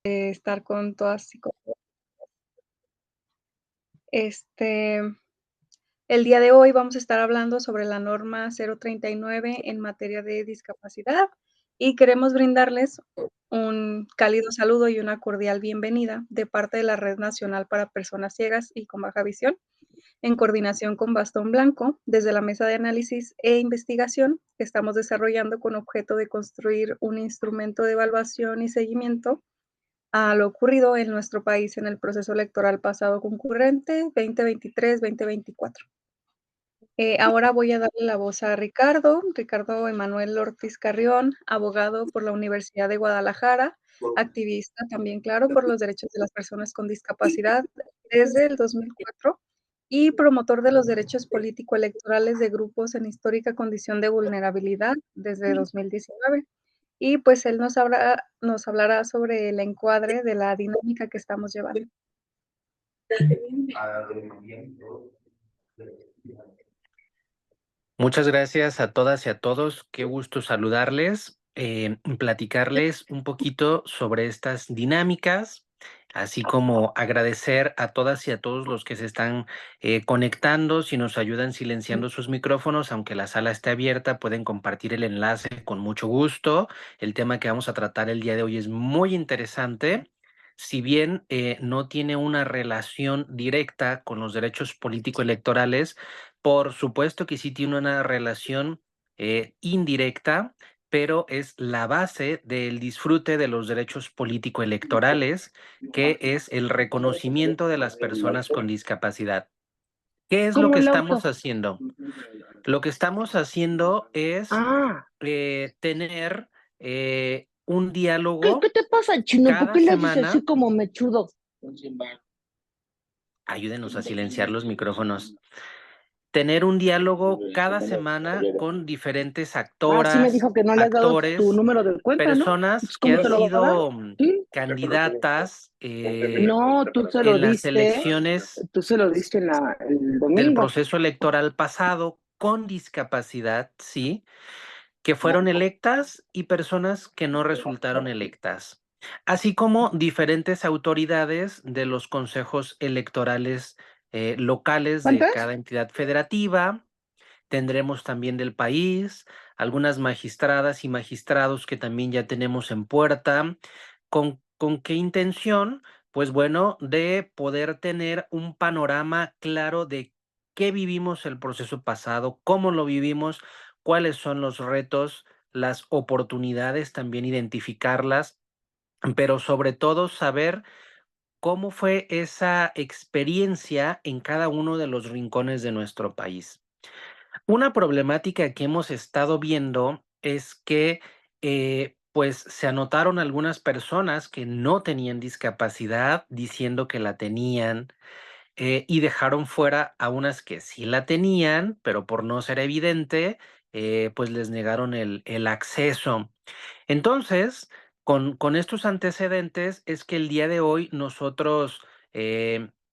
estar con todas psicólogas. Este, el día de hoy vamos a estar hablando sobre la norma 039 en materia de discapacidad y queremos brindarles un cálido saludo y una cordial bienvenida de parte de la Red Nacional para Personas Ciegas y con Baja Visión, en coordinación con Bastón Blanco, desde la mesa de análisis e investigación que estamos desarrollando con objeto de construir un instrumento de evaluación y seguimiento a lo ocurrido en nuestro país en el proceso electoral pasado concurrente 2023-2024. Ahora voy a darle la voz a Ricardo Emanuel Ortiz Carrión, abogado por la Universidad de Guadalajara, activista también, claro, por los derechos de las personas con discapacidad desde el 2004 y promotor de los derechos político-electorales de grupos en histórica condición de vulnerabilidad desde 2019. Y pues él nos hablará sobre el encuadre de la dinámica que estamos llevando. Muchas gracias a todas y a todos. Qué gusto saludarles, platicarles un poquito sobre estas dinámicas, así como agradecer a todas y a todos los que se están conectando. Si nos ayudan silenciando sus micrófonos, aunque la sala esté abierta, pueden compartir el enlace con mucho gusto. El tema que vamos a tratar el día de hoy es muy interesante. Si bien no tiene una relación directa con los derechos político-electorales, por supuesto que sí tiene una relación indirecta, pero es la base del disfrute de los derechos político-electorales, que es el reconocimiento de las personas con discapacidad. ¿Qué es lo Como que el estamos auto. haciendo? Lo que estamos haciendo es Ah, tener un ¿qué diálogo te pasa, chino? ¿Por cada qué le haces así semana. como mechudo? Ayúdenos a silenciar los micrófonos. Tener un diálogo cada semana con diferentes Ah, sí me actoras, dijo que no le has dado tu actores, número de cuenta, ¿no? personas Entonces, que ¿cómo han te lo va a dar? sido Sí. candidatas No, tú se lo en las diste, elecciones tú se lo diste el del domingo. proceso electoral pasado con discapacidad, sí, que fueron electas y personas que no resultaron electas, así como diferentes autoridades de los consejos electorales locales de ¿Cuántas? cada entidad federativa. Tendremos también del país, algunas magistradas y magistrados que también ya tenemos en puerta. ¿Con qué intención? Pues bueno, de poder tener un panorama claro de qué vivimos el proceso pasado, cómo lo vivimos, cuáles son los retos, las oportunidades, también identificarlas, pero sobre todo saber cómo fue esa experiencia en cada uno de los rincones de nuestro país. Una problemática que hemos estado viendo es que, pues, se anotaron algunas personas que no tenían discapacidad diciendo que la tenían, y dejaron fuera a unas que sí la tenían, pero por no ser evidente, pues les negaron el acceso. Entonces, con estos antecedentes es que el día de hoy nosotros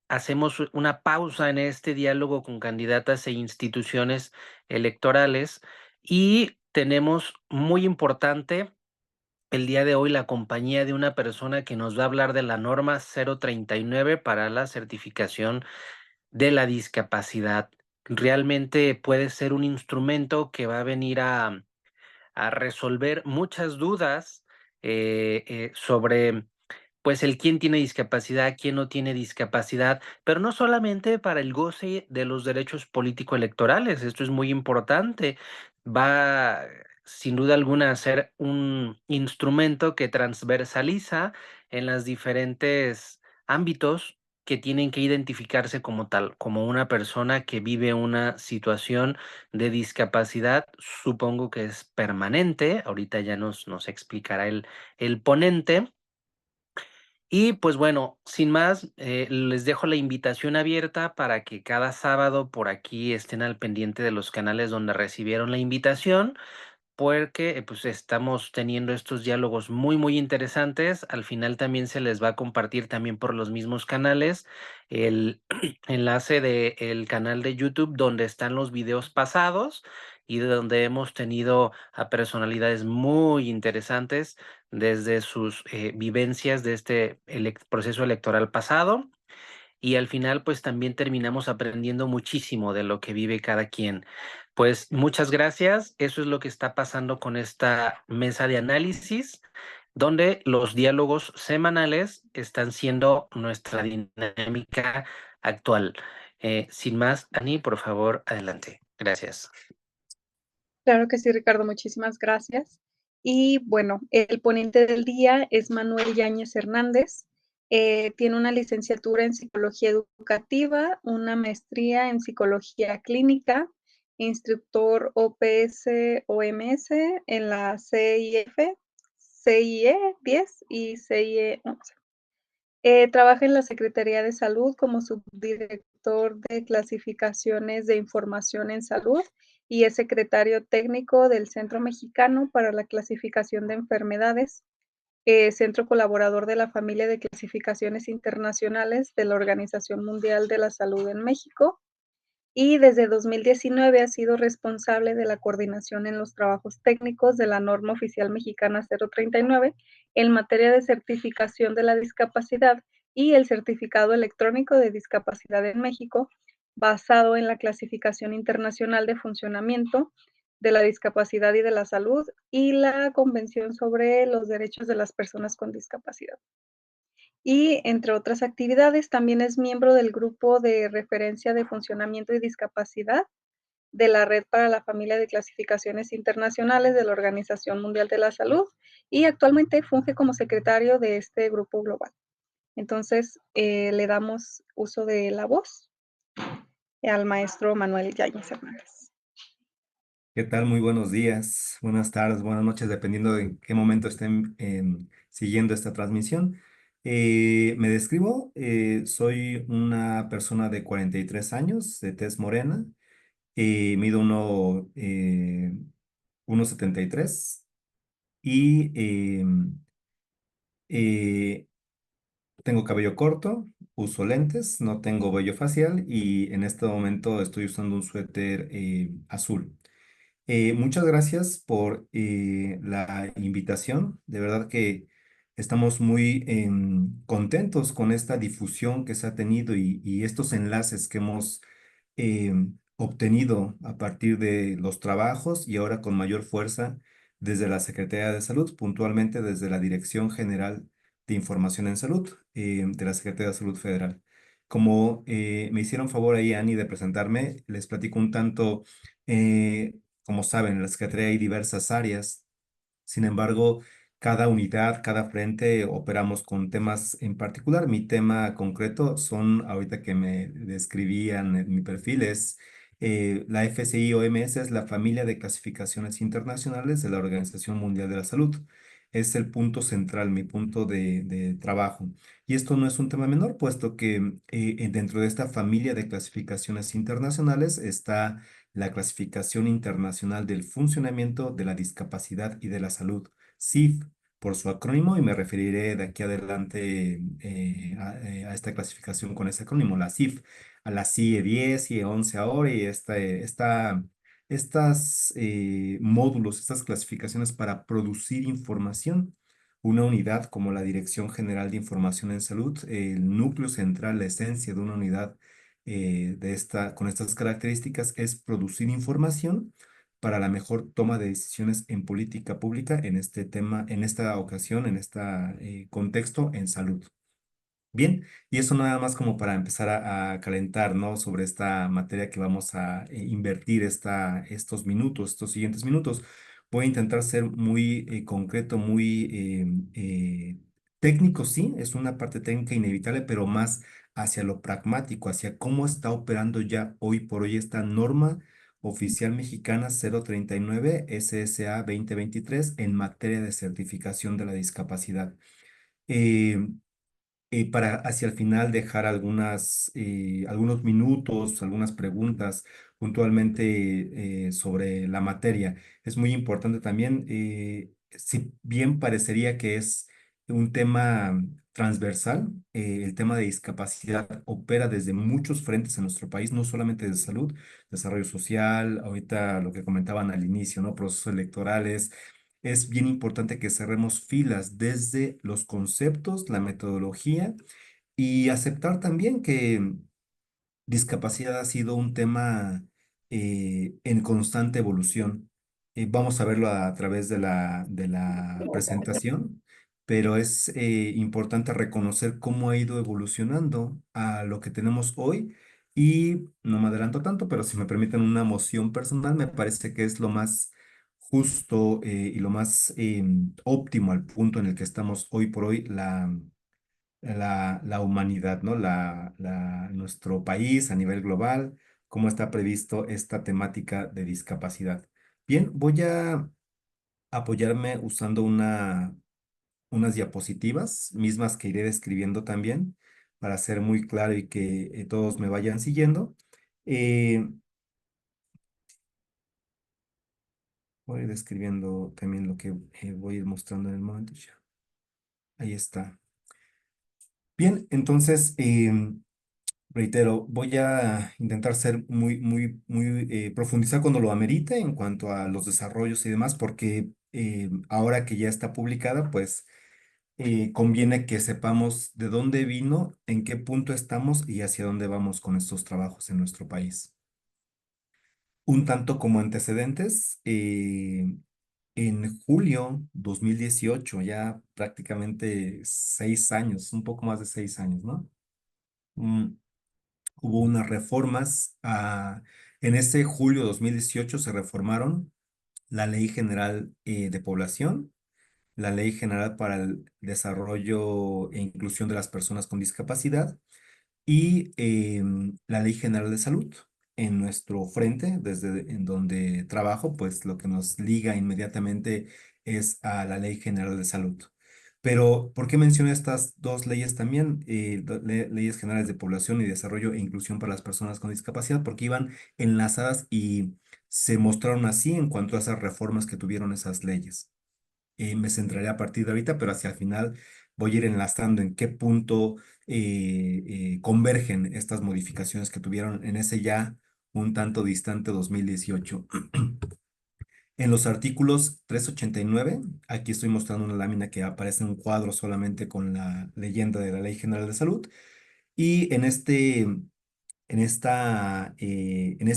hacemos una pausa en este diálogo con candidatas e instituciones electorales y tenemos muy importante el día de hoy la compañía de una persona que nos va a hablar de la norma 039 para la certificación de la discapacidad. Realmente puede ser un instrumento que va a venir a resolver muchas dudas sobre pues el quién tiene discapacidad, quién no tiene discapacidad, pero no solamente para el goce de los derechos político-electorales, esto es muy importante, va sin duda alguna a ser un instrumento que transversaliza en los diferentes ámbitos que tienen que identificarse como tal, como una persona que vive una situación de discapacidad, supongo que es permanente, ahorita ya nos explicará el ponente. Y pues bueno, sin más, les dejo la invitación abierta para que cada sábado por aquí estén al pendiente de los canales donde recibieron la invitación, porque pues estamos teniendo estos diálogos muy, muy interesantes. Al final también se les va a compartir también por los mismos canales el enlace del canal de YouTube donde están los videos pasados y de donde hemos tenido a personalidades muy interesantes desde sus vivencias de este proceso electoral pasado y al final pues también terminamos aprendiendo muchísimo de lo que vive cada quien. Pues muchas gracias. Eso es lo que está pasando con esta mesa de análisis, donde los diálogos semanales están siendo nuestra dinámica actual. Sin más, Ani, por favor, adelante. Gracias. Claro que sí, Ricardo, muchísimas gracias. Y bueno, el ponente del día es Manuel Yáñez Hernández. Tiene una licenciatura en psicología educativa, una maestría en psicología clínica, instructor OPS-OMS en la CIF, CIE 10 y CIE 11. Trabaja en la Secretaría de Salud como subdirector de clasificaciones de información en salud y es secretario técnico del Centro Mexicano para la Clasificación de Enfermedades, centro colaborador de la familia de clasificaciones internacionales de la Organización Mundial de la Salud en México y desde 2019 ha sido responsable de la coordinación en los trabajos técnicos de la norma oficial mexicana 039 en materia de certificación de la discapacidad y el certificado electrónico de discapacidad en México, basado en la clasificación internacional de funcionamiento de la discapacidad y de la salud y la Convención sobre los Derechos de las Personas con Discapacidad. Y entre otras actividades, también es miembro del grupo de referencia de funcionamiento y discapacidad de la Red para la Familia de Clasificaciones Internacionales de la Organización Mundial de la Salud y actualmente funge como secretario de este grupo global. Entonces, le damos uso de la voz al maestro Manuel Yáñez Hernández. ¿Qué tal? Muy buenos días, buenas tardes, buenas noches, dependiendo de en qué momento estén siguiendo esta transmisión. Me describo, soy una persona de 43 años, de tez morena, mido 1,73 y eh, tengo cabello corto, uso lentes, no tengo vello facial y en este momento estoy usando un suéter azul. Muchas gracias por la invitación. De verdad que estamos muy contentos con esta difusión que se ha tenido y estos enlaces que hemos obtenido a partir de los trabajos y ahora con mayor fuerza desde la Secretaría de Salud, puntualmente desde la Dirección General de Información en Salud de la Secretaría de Salud Federal. Como me hicieron favor ahí, Ani, de presentarme, les platico un tanto. Como saben, en la Secretaría hay diversas áreas. Sin embargo, cada unidad, cada frente operamos con temas en particular. Mi tema concreto son, ahorita que me describían en mi perfil, es la FCI-OMS, es la familia de clasificaciones internacionales de la Organización Mundial de la Salud. Es el punto central, mi punto de trabajo. Y esto no es un tema menor, puesto que dentro de esta familia de clasificaciones internacionales está la Clasificación Internacional del Funcionamiento de la Discapacidad y de la Salud, CIF, por su acrónimo, y me referiré de aquí adelante a esta clasificación con ese acrónimo, la CIF, a la CIE 10, CIE 11 ahora, y estas módulos, estas clasificaciones para producir información. Una unidad como la Dirección General de Información en Salud, el núcleo central, la esencia de una unidad con estas características es producir información para la mejor toma de decisiones en política pública en este tema, en esta ocasión, en este contexto en salud. Bien, y eso nada más como para empezar a calentar, ¿no? Sobre esta materia que vamos a invertir estos minutos, estos siguientes minutos. Voy a intentar ser muy concreto, muy técnico, sí, es una parte técnica inevitable, pero más hacia lo pragmático, hacia cómo está operando ya hoy por hoy esta norma oficial mexicana 039 SSA 2023 en materia de certificación de la discapacidad. Eh, para hacia el final dejar algunos minutos, algunas preguntas puntualmente sobre la materia. Es muy importante también, si bien parecería que es un tema transversal. El tema de discapacidad opera desde muchos frentes en nuestro país, no solamente de salud, desarrollo social, ahorita lo que comentaban al inicio, ¿no? Procesos electorales. Es bien importante que cerremos filas desde los conceptos, la metodología y aceptar también que discapacidad ha sido un tema en constante evolución. Vamos a verlo a través de la presentación, pero es importante reconocer cómo ha ido evolucionando a lo que tenemos hoy. Y no me adelanto tanto, pero si me permiten una moción personal, me parece que es lo más justo y lo más óptimo al punto en el que estamos hoy por hoy la humanidad, ¿no? Nuestro país a nivel global, cómo está previsto esta temática de discapacidad. Bien, voy a apoyarme usando unas diapositivas, mismas que iré describiendo también, para ser muy claro y que todos me vayan siguiendo. Eh, Voy a ir describiendo también lo que voy a ir mostrando en el momento. Ya. Ahí está. Bien, entonces, reitero, voy a intentar ser profundizar cuando lo amerite en cuanto a los desarrollos y demás, porque ahora que ya está publicada, pues conviene que sepamos de dónde vino, en qué punto estamos y hacia dónde vamos con estos trabajos en nuestro país. Un tanto como antecedentes, en julio 2018, ya prácticamente 6 años, un poco más de 6 años, ¿no? Mm, Hubo unas reformas. En ese julio 2018 se reformaron la Ley General de Población, la Ley General para el Desarrollo e Inclusión de las Personas con Discapacidad y la Ley General de Salud. En nuestro frente, desde en donde trabajo, pues lo que nos liga inmediatamente es a la Ley General de Salud. Pero, ¿por qué menciono estas dos leyes también? Leyes generales de población y desarrollo e inclusión para las personas con discapacidad, porque iban enlazadas y se mostraron así en cuanto a esas reformas que tuvieron esas leyes. Me centraré a partir de ahorita, pero hacia el final voy a ir enlazando en qué punto convergen estas modificaciones que tuvieron en ese ya un tanto distante 2018. En los artículos 389, aquí estoy mostrando una lámina que aparece en un cuadro solamente con la leyenda de la Ley General de Salud. Y en este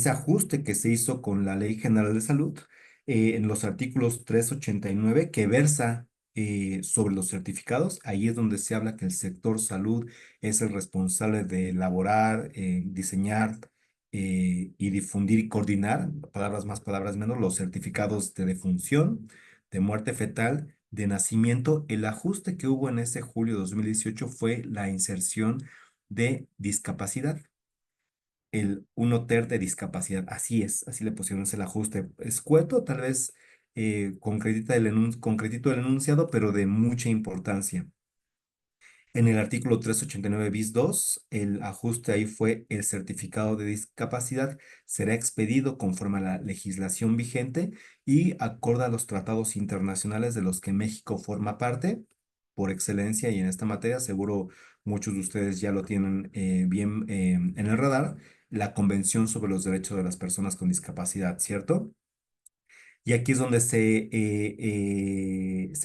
ajuste que se hizo con la Ley General de Salud, en los artículos 389 que versa sobre los certificados, ahí es donde se habla que el sector salud es el responsable de elaborar, diseñar y difundir y coordinar, palabras más, palabras menos, los certificados de defunción, de muerte fetal, de nacimiento. El ajuste que hubo en ese julio de 2018 fue la inserción de discapacidad, el 1/3 de discapacidad. Así es, así le pusieron ese ajuste escueto, tal vez concretito el enunciado, pero de mucha importancia. En el artículo 389 bis 2, el ajuste ahí fue: el certificado de discapacidad será expedido conforme a la legislación vigente y acorde a los tratados internacionales de los que México forma parte por excelencia, y en esta materia seguro muchos de ustedes ya lo tienen bien en el radar: la Convención sobre los Derechos de las Personas con Discapacidad, ¿cierto? Y aquí es donde se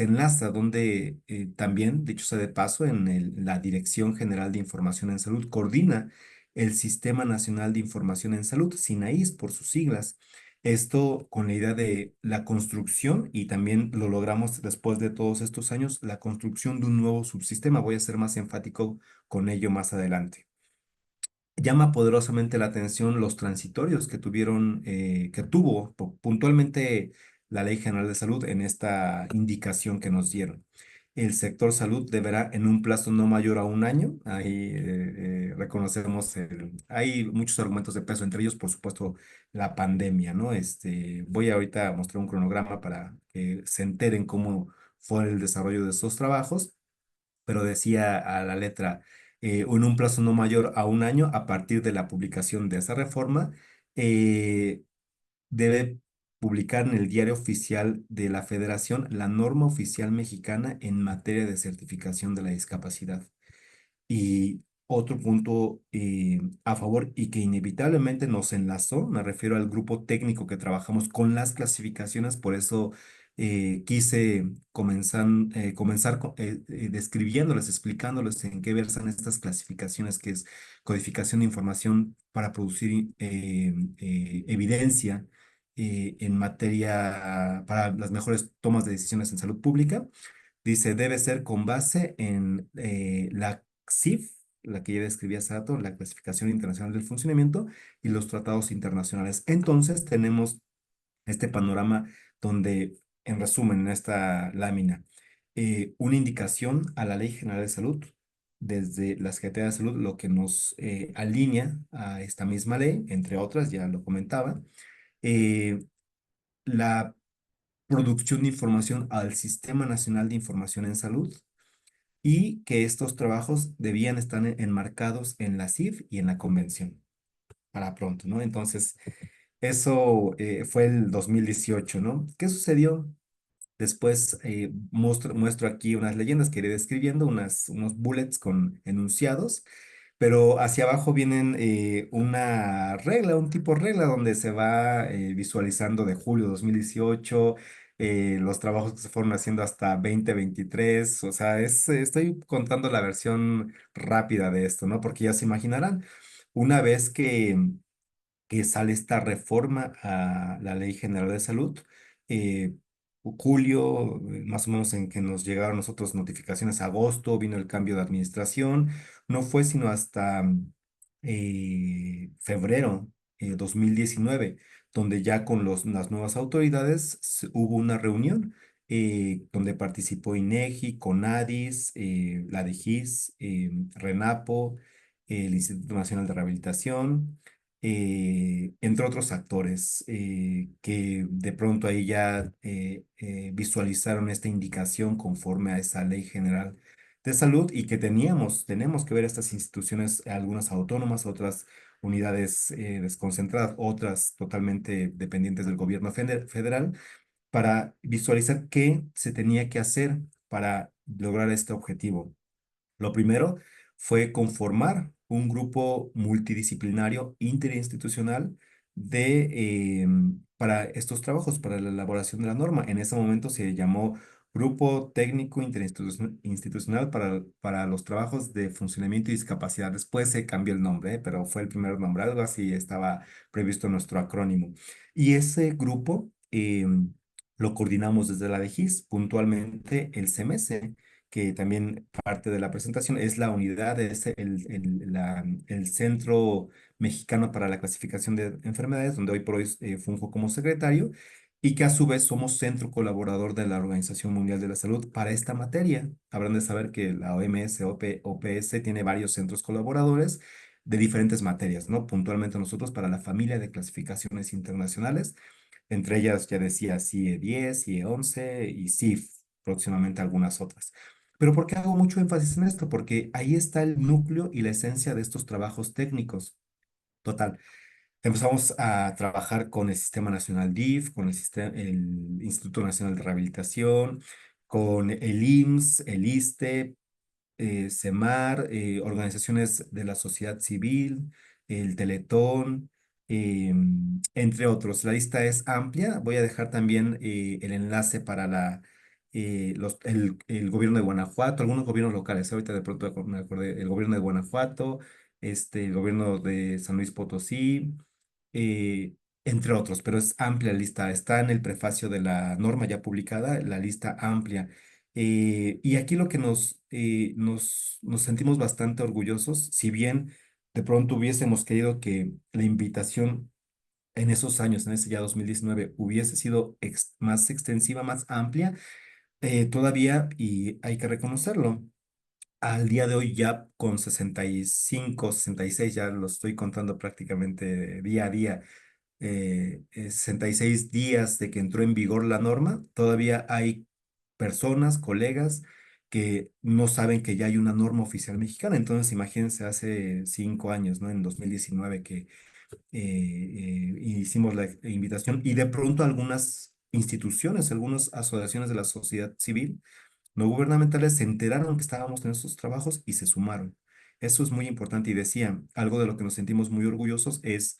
enlaza, donde también, dicho sea de paso, en la Dirección General de Información en Salud coordina el Sistema Nacional de Información en Salud, SINAIS por sus siglas. Esto con la idea de la construcción, y también lo logramos después de todos estos años, la construcción de un nuevo subsistema. Voy a ser más enfático con ello más adelante. Llama poderosamente la atención los transitorios que tuvo puntualmente la Ley General de Salud en esta indicación que nos dieron. El sector salud deberá, en un plazo no mayor a un año, ahí reconocemos, hay muchos argumentos de peso, entre ellos, por supuesto, la pandemia, ¿no? Voy ahorita a mostrar un cronograma para que se enteren cómo fue el desarrollo de estos trabajos, pero decía a la letra, en un plazo no mayor a un año a partir de la publicación de esa reforma, eh, debe publicar en el Diario Oficial de la Federación la norma oficial mexicana en materia de certificación de la discapacidad. Y otro punto a favor y que inevitablemente nos enlazó, me refiero al grupo técnico que trabajamos con las clasificaciones, por eso quise comenzar describiéndoles, explicándoles en qué versan estas clasificaciones, que es codificación de información para producir evidencia en materia para las mejores tomas de decisiones en salud pública. Dice, debe ser con base en la CIF, la que ya describí hace rato, la Clasificación Internacional del Funcionamiento y los tratados internacionales. Entonces, tenemos este panorama donde, en resumen, en esta lámina, una indicación a la Ley General de Salud, desde la Secretaría de Salud, lo que nos alinea a esta misma ley, entre otras, ya lo comentaba, eh, la producción de información al Sistema Nacional de Información en Salud y que estos trabajos debían estar enmarcados en la CIF y en la convención para pronto, ¿no? Entonces, eso fue el 2018, ¿no? ¿Qué sucedió? Después muestro aquí unas leyendas que iré describiendo, unos bullets con enunciados, pero hacia abajo vienen una regla, un tipo regla donde se va visualizando de julio de 2018, los trabajos que se fueron haciendo hasta 2023, o sea, estoy contando la versión rápida de esto, ¿no? Porque ya se imaginarán, una vez que sale esta reforma a la Ley General de Salud. eh, Julio, más o menos en que nos llegaron a nosotros notificaciones, agosto, vino el cambio de administración, no fue sino hasta febrero 2019, donde ya con las nuevas autoridades hubo una reunión donde participó INEGI, CONADIS, la DIGIS, RENAPO, el Instituto Nacional de Rehabilitación, entre otros actores que de pronto ahí ya visualizaron esta indicación conforme a esa Ley General de Salud y que tenemos que ver estas instituciones, algunas autónomas, otras unidades desconcentradas, otras totalmente dependientes del gobierno federal, para visualizar qué se tenía que hacer para lograr este objetivo. Lo primero fue conformar un grupo multidisciplinario interinstitucional para estos trabajos, para la elaboración de la norma. En ese momento se llamó Grupo Técnico Interinstitucional para los Trabajos de Funcionamiento y Discapacidad. Después se cambió el nombre, pero fue el primer nombre, algo así estaba previsto en nuestro acrónimo. Y ese grupo lo coordinamos desde la DGIS, puntualmente el CMS, que también parte de la presentación es la unidad, es el Centro Mexicano para la Clasificación de Enfermedades, donde hoy por hoy funjo como secretario, y que a su vez somos centro colaborador de la Organización Mundial de la Salud para esta materia. Habrán de saber que la OMS, OPS, tiene varios centros colaboradores de diferentes materias, ¿no? Puntualmente nosotros para la familia de clasificaciones internacionales, entre ellas ya decía CIE 10, CIE 11 y CIF, próximamente algunas otras. Pero ¿por qué hago mucho énfasis en esto? Porque ahí está el núcleo y la esencia de estos trabajos técnicos. Total, empezamos a trabajar con el Sistema Nacional DIF, con el Instituto Nacional de Rehabilitación, con el IMSS, el ISSSTE, CEMAR, organizaciones de la sociedad civil, el Teletón, entre otros. La lista es amplia. Voy a dejar también el enlace para el gobierno de Guanajuato, algunos gobiernos locales. Ahorita de pronto me acordé, el gobierno de Guanajuato, el gobierno de San Luis Potosí, eh, entre otros, pero es amplia la lista. Está en el prefacio de la norma ya publicada, la lista amplia. Y aquí lo que nos sentimos bastante orgullosos, si bien de pronto hubiésemos querido que la invitación en esos años, en ese ya 2019, hubiese sido más extensiva, más amplia, todavía, y hay que reconocerlo, al día de hoy ya con 65, 66, ya lo estoy contando prácticamente día a día, 66 días de que entró en vigor la norma, todavía hay personas, colegas, que no saben que ya hay una norma oficial mexicana. Entonces, imagínense hace 5 años, ¿no? En 2019, que hicimos la invitación y de pronto algunas instituciones, algunas asociaciones de la sociedad civil no gubernamentales se enteraron que estábamos en estos trabajos y se sumaron. Eso es muy importante y decía, algo de lo que nos sentimos muy orgullosos es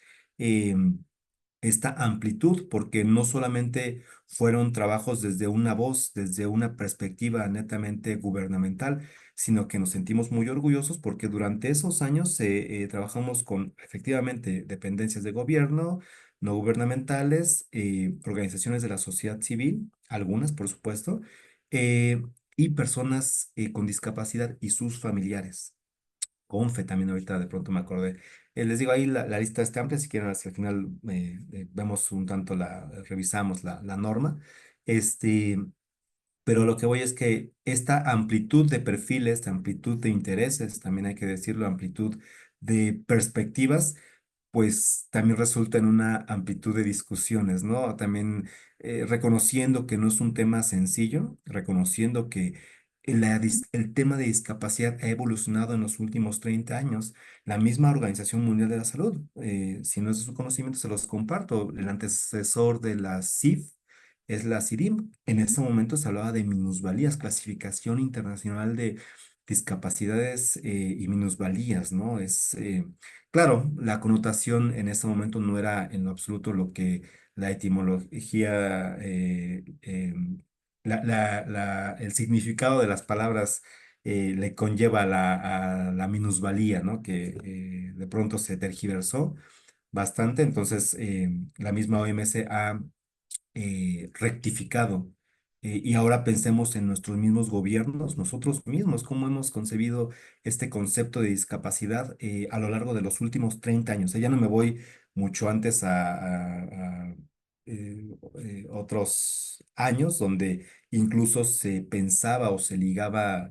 esta amplitud, porque no solamente fueron trabajos desde una voz, desde una perspectiva netamente gubernamental, sino que nos sentimos muy orgullosos porque durante esos años trabajamos con efectivamente dependencias de gobierno, no gubernamentales, organizaciones de la sociedad civil, algunas por supuesto, eh, y personas con discapacidad y sus familiares. Confe también ahorita de pronto me acordé. Les digo ahí la lista está amplia, si quieren hacia el final vemos un tanto revisamos la norma. Este, pero lo que voy es que esta amplitud de perfiles, esta amplitud de intereses, también hay que decirlo, amplitud de perspectivas, pues también resulta en una amplitud de discusiones, ¿no? También reconociendo que no es un tema sencillo, reconociendo que el tema de discapacidad ha evolucionado en los últimos 30 años. La misma Organización Mundial de la Salud, si no es de su conocimiento, se los comparto. El antecesor de la CIF es la CIDIM. En este momento se hablaba de minusvalías, clasificación internacional de discapacidades y minusvalías, ¿no? Claro, la connotación en este momento no era en lo absoluto lo que la etimología, el significado de las palabras le conlleva a la minusvalía, ¿no? Que de pronto se tergiversó bastante. Entonces, la misma OMS ha rectificado. Y ahora pensemos en nuestros mismos gobiernos, nosotros mismos, cómo hemos concebido este concepto de discapacidad a lo largo de los últimos 30 años. Ya no me voy mucho antes otros años donde incluso se pensaba o se ligaba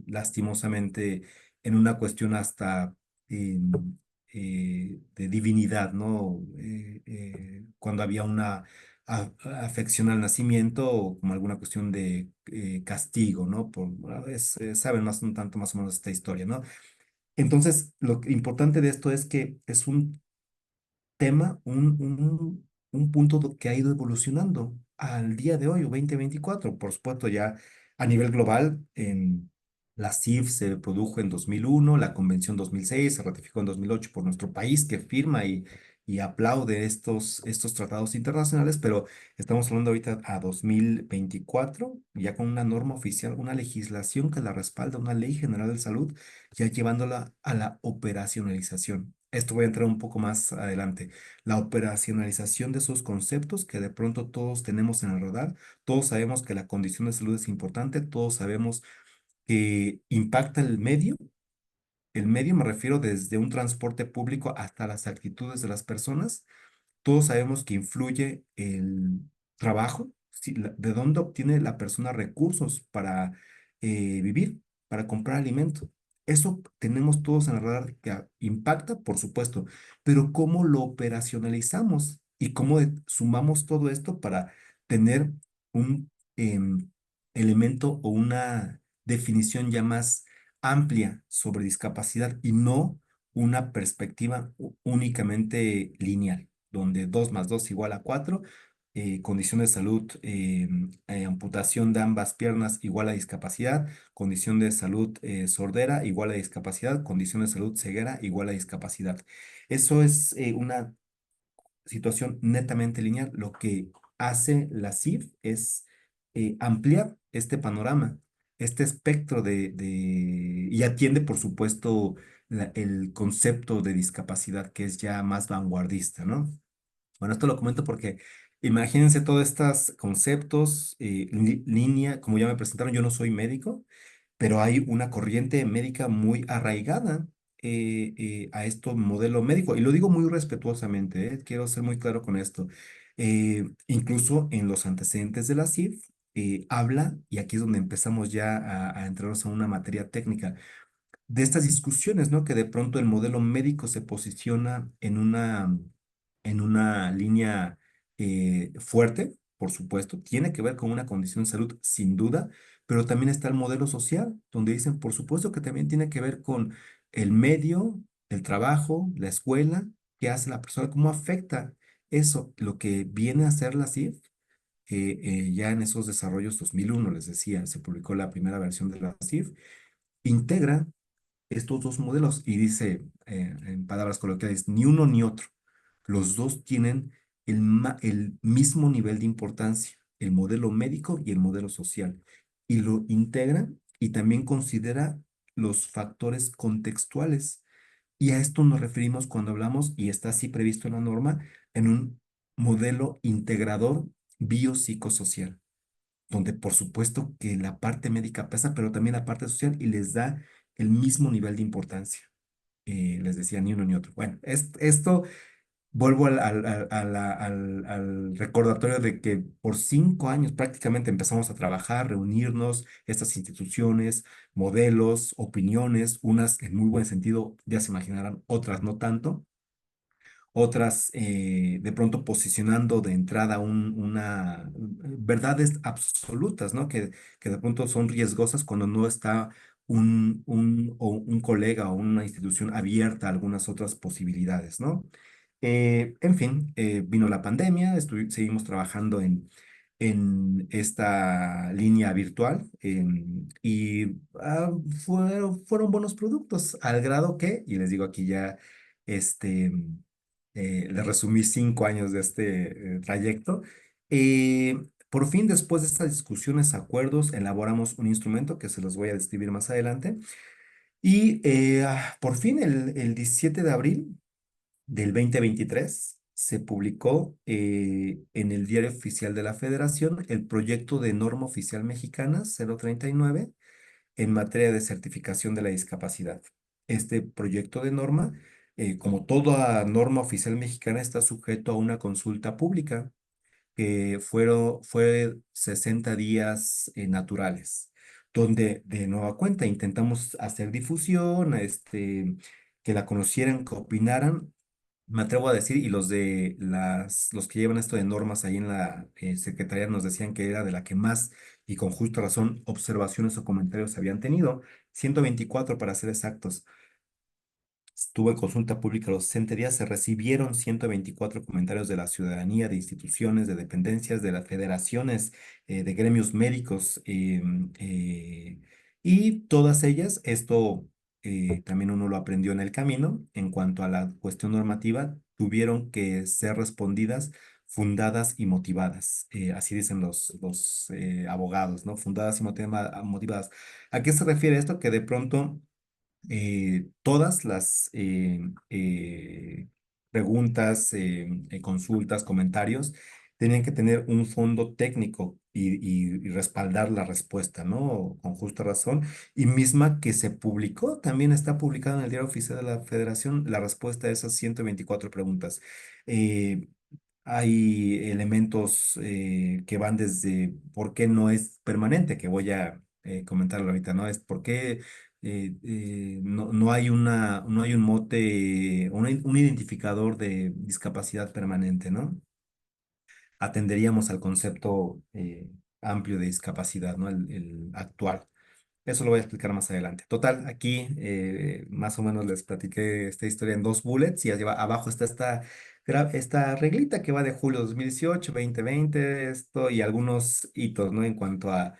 lastimosamente en una cuestión hasta de divinidad, ¿no? Cuando había una afección al nacimiento o como alguna cuestión de castigo, ¿no? Saben más un tanto más o menos esta historia, ¿no? Entonces, importante de esto es que es un tema, un punto que ha ido evolucionando al día de hoy, o 2024. Por supuesto, ya a nivel global, en la CIF se produjo en 2001, la Convención 2006 se ratificó en 2008 por nuestro país que firma y aplaude estos tratados internacionales, pero estamos hablando ahorita a 2024, ya con una norma oficial, una legislación que la respalda, una ley general de salud, ya llevándola a la operacionalización. Esto voy a entrar un poco más adelante. La operacionalización de esos conceptos que de pronto todos tenemos en el radar. Todos sabemos que la condición de salud es importante, todos sabemos que impacta el medio. El medio me refiero desde un transporte público hasta las actitudes de las personas. Todos sabemos que influye el trabajo, de dónde obtiene la persona recursos para vivir, para comprar alimento. Eso tenemos todos en el radar que impacta, por supuesto, pero ¿cómo lo operacionalizamos y cómo sumamos todo esto para tener un elemento o una definición ya más amplia sobre discapacidad y no una perspectiva únicamente lineal, donde 2 más 2 igual a 4, condición de salud, amputación de ambas piernas igual a discapacidad, condición de salud sordera igual a discapacidad, condición de salud ceguera igual a discapacidad. Eso es una situación netamente lineal. Lo que hace la CIF es ampliar este panorama, este espectro y atiende, por supuesto, el concepto de discapacidad que es ya más vanguardista, ¿no? Bueno, esto lo comento porque imagínense todos estos conceptos, línea, como ya me presentaron, yo no soy médico, pero hay una corriente médica muy arraigada a este modelo médico. Y lo digo muy respetuosamente, quiero ser muy claro con esto. Incluso en los antecedentes de la CIF, habla, y aquí es donde empezamos ya a entrarnos a una materia técnica, de estas discusiones, ¿no? Que de pronto el modelo médico se posiciona en una línea fuerte, por supuesto, tiene que ver con una condición de salud, sin duda, pero también está el modelo social, donde dicen, por supuesto que también tiene que ver con el medio, el trabajo, la escuela, qué hace la persona, cómo afecta eso, lo que viene a ser la CIF. Ya en esos desarrollos 2001, les decía, se publicó la primera versión de la CIF, integra estos dos modelos y dice, en palabras coloquiales, ni uno ni otro. Los dos tienen el mismo nivel de importancia, el modelo médico y el modelo social, y lo integra y también considera los factores contextuales. Y a esto nos referimos cuando hablamos, y está así previsto en la norma, en un modelo integrador biopsicosocial, donde por supuesto que la parte médica pesa, pero también la parte social y les da el mismo nivel de importancia. Les decía ni uno ni otro. Bueno, esto vuelvo al recordatorio de que por 5 años prácticamente empezamos a trabajar, reunirnos, estas instituciones, modelos, opiniones, unas en muy buen sentido, ya se imaginarán, otras no tanto, otras de pronto posicionando de entrada verdades absolutas, ¿no? Que de pronto son riesgosas cuando no está un colega o una institución abierta a algunas otras posibilidades, ¿no? En fin, vino la pandemia, seguimos trabajando en esta línea virtual, y fueron buenos productos, al grado que, y les digo aquí ya, este, les resumí 5 años de este trayecto. Por fin, después de estas discusiones, acuerdos, elaboramos un instrumento que se los voy a describir más adelante. Y por fin, el 17 de abril del 2023 se publicó en el Diario Oficial de la Federación el proyecto de norma oficial mexicana 039 en materia de certificación de la discapacidad. Este proyecto de norma, como toda norma oficial mexicana, está sujeto a una consulta pública que fue 60 días naturales, donde de nueva cuenta intentamos hacer difusión, que la conocieran, que opinaran. Me atrevo a decir, y los que llevan esto de normas ahí en la secretaría nos decían que era de la que más, y con justa razón, observaciones o comentarios habían tenido, 124 para ser exactos. Estuvo en consulta pública los 60 días, se recibieron 124 comentarios de la ciudadanía, de instituciones, de dependencias, de las federaciones, de gremios médicos, y todas ellas, esto también uno lo aprendió en el camino, en cuanto a la cuestión normativa, tuvieron que ser respondidas fundadas y motivadas. Así dicen los abogados, ¿no? Fundadas y motivadas. ¿A qué se refiere esto? Que de pronto todas las preguntas, consultas, comentarios, tenían que tener un fondo técnico y respaldar la respuesta, ¿no? Con justa razón. Y misma que se publicó, también está publicada en el Diario Oficial de la Federación, la respuesta a esas 124 preguntas. Eh, Hay elementos que van desde por qué no es permanente, que voy a comentarlo ahorita, ¿no? Es por qué no hay no hay un mote, un identificador de discapacidad permanente, ¿no? Atenderíamos al concepto amplio de discapacidad, ¿no? El actual. Eso lo voy a explicar más adelante. Total, aquí más o menos les platiqué esta historia en 2 bullets, y abajo está esta reglita que va de julio 2018, 2020, esto y algunos hitos, ¿no? En cuanto a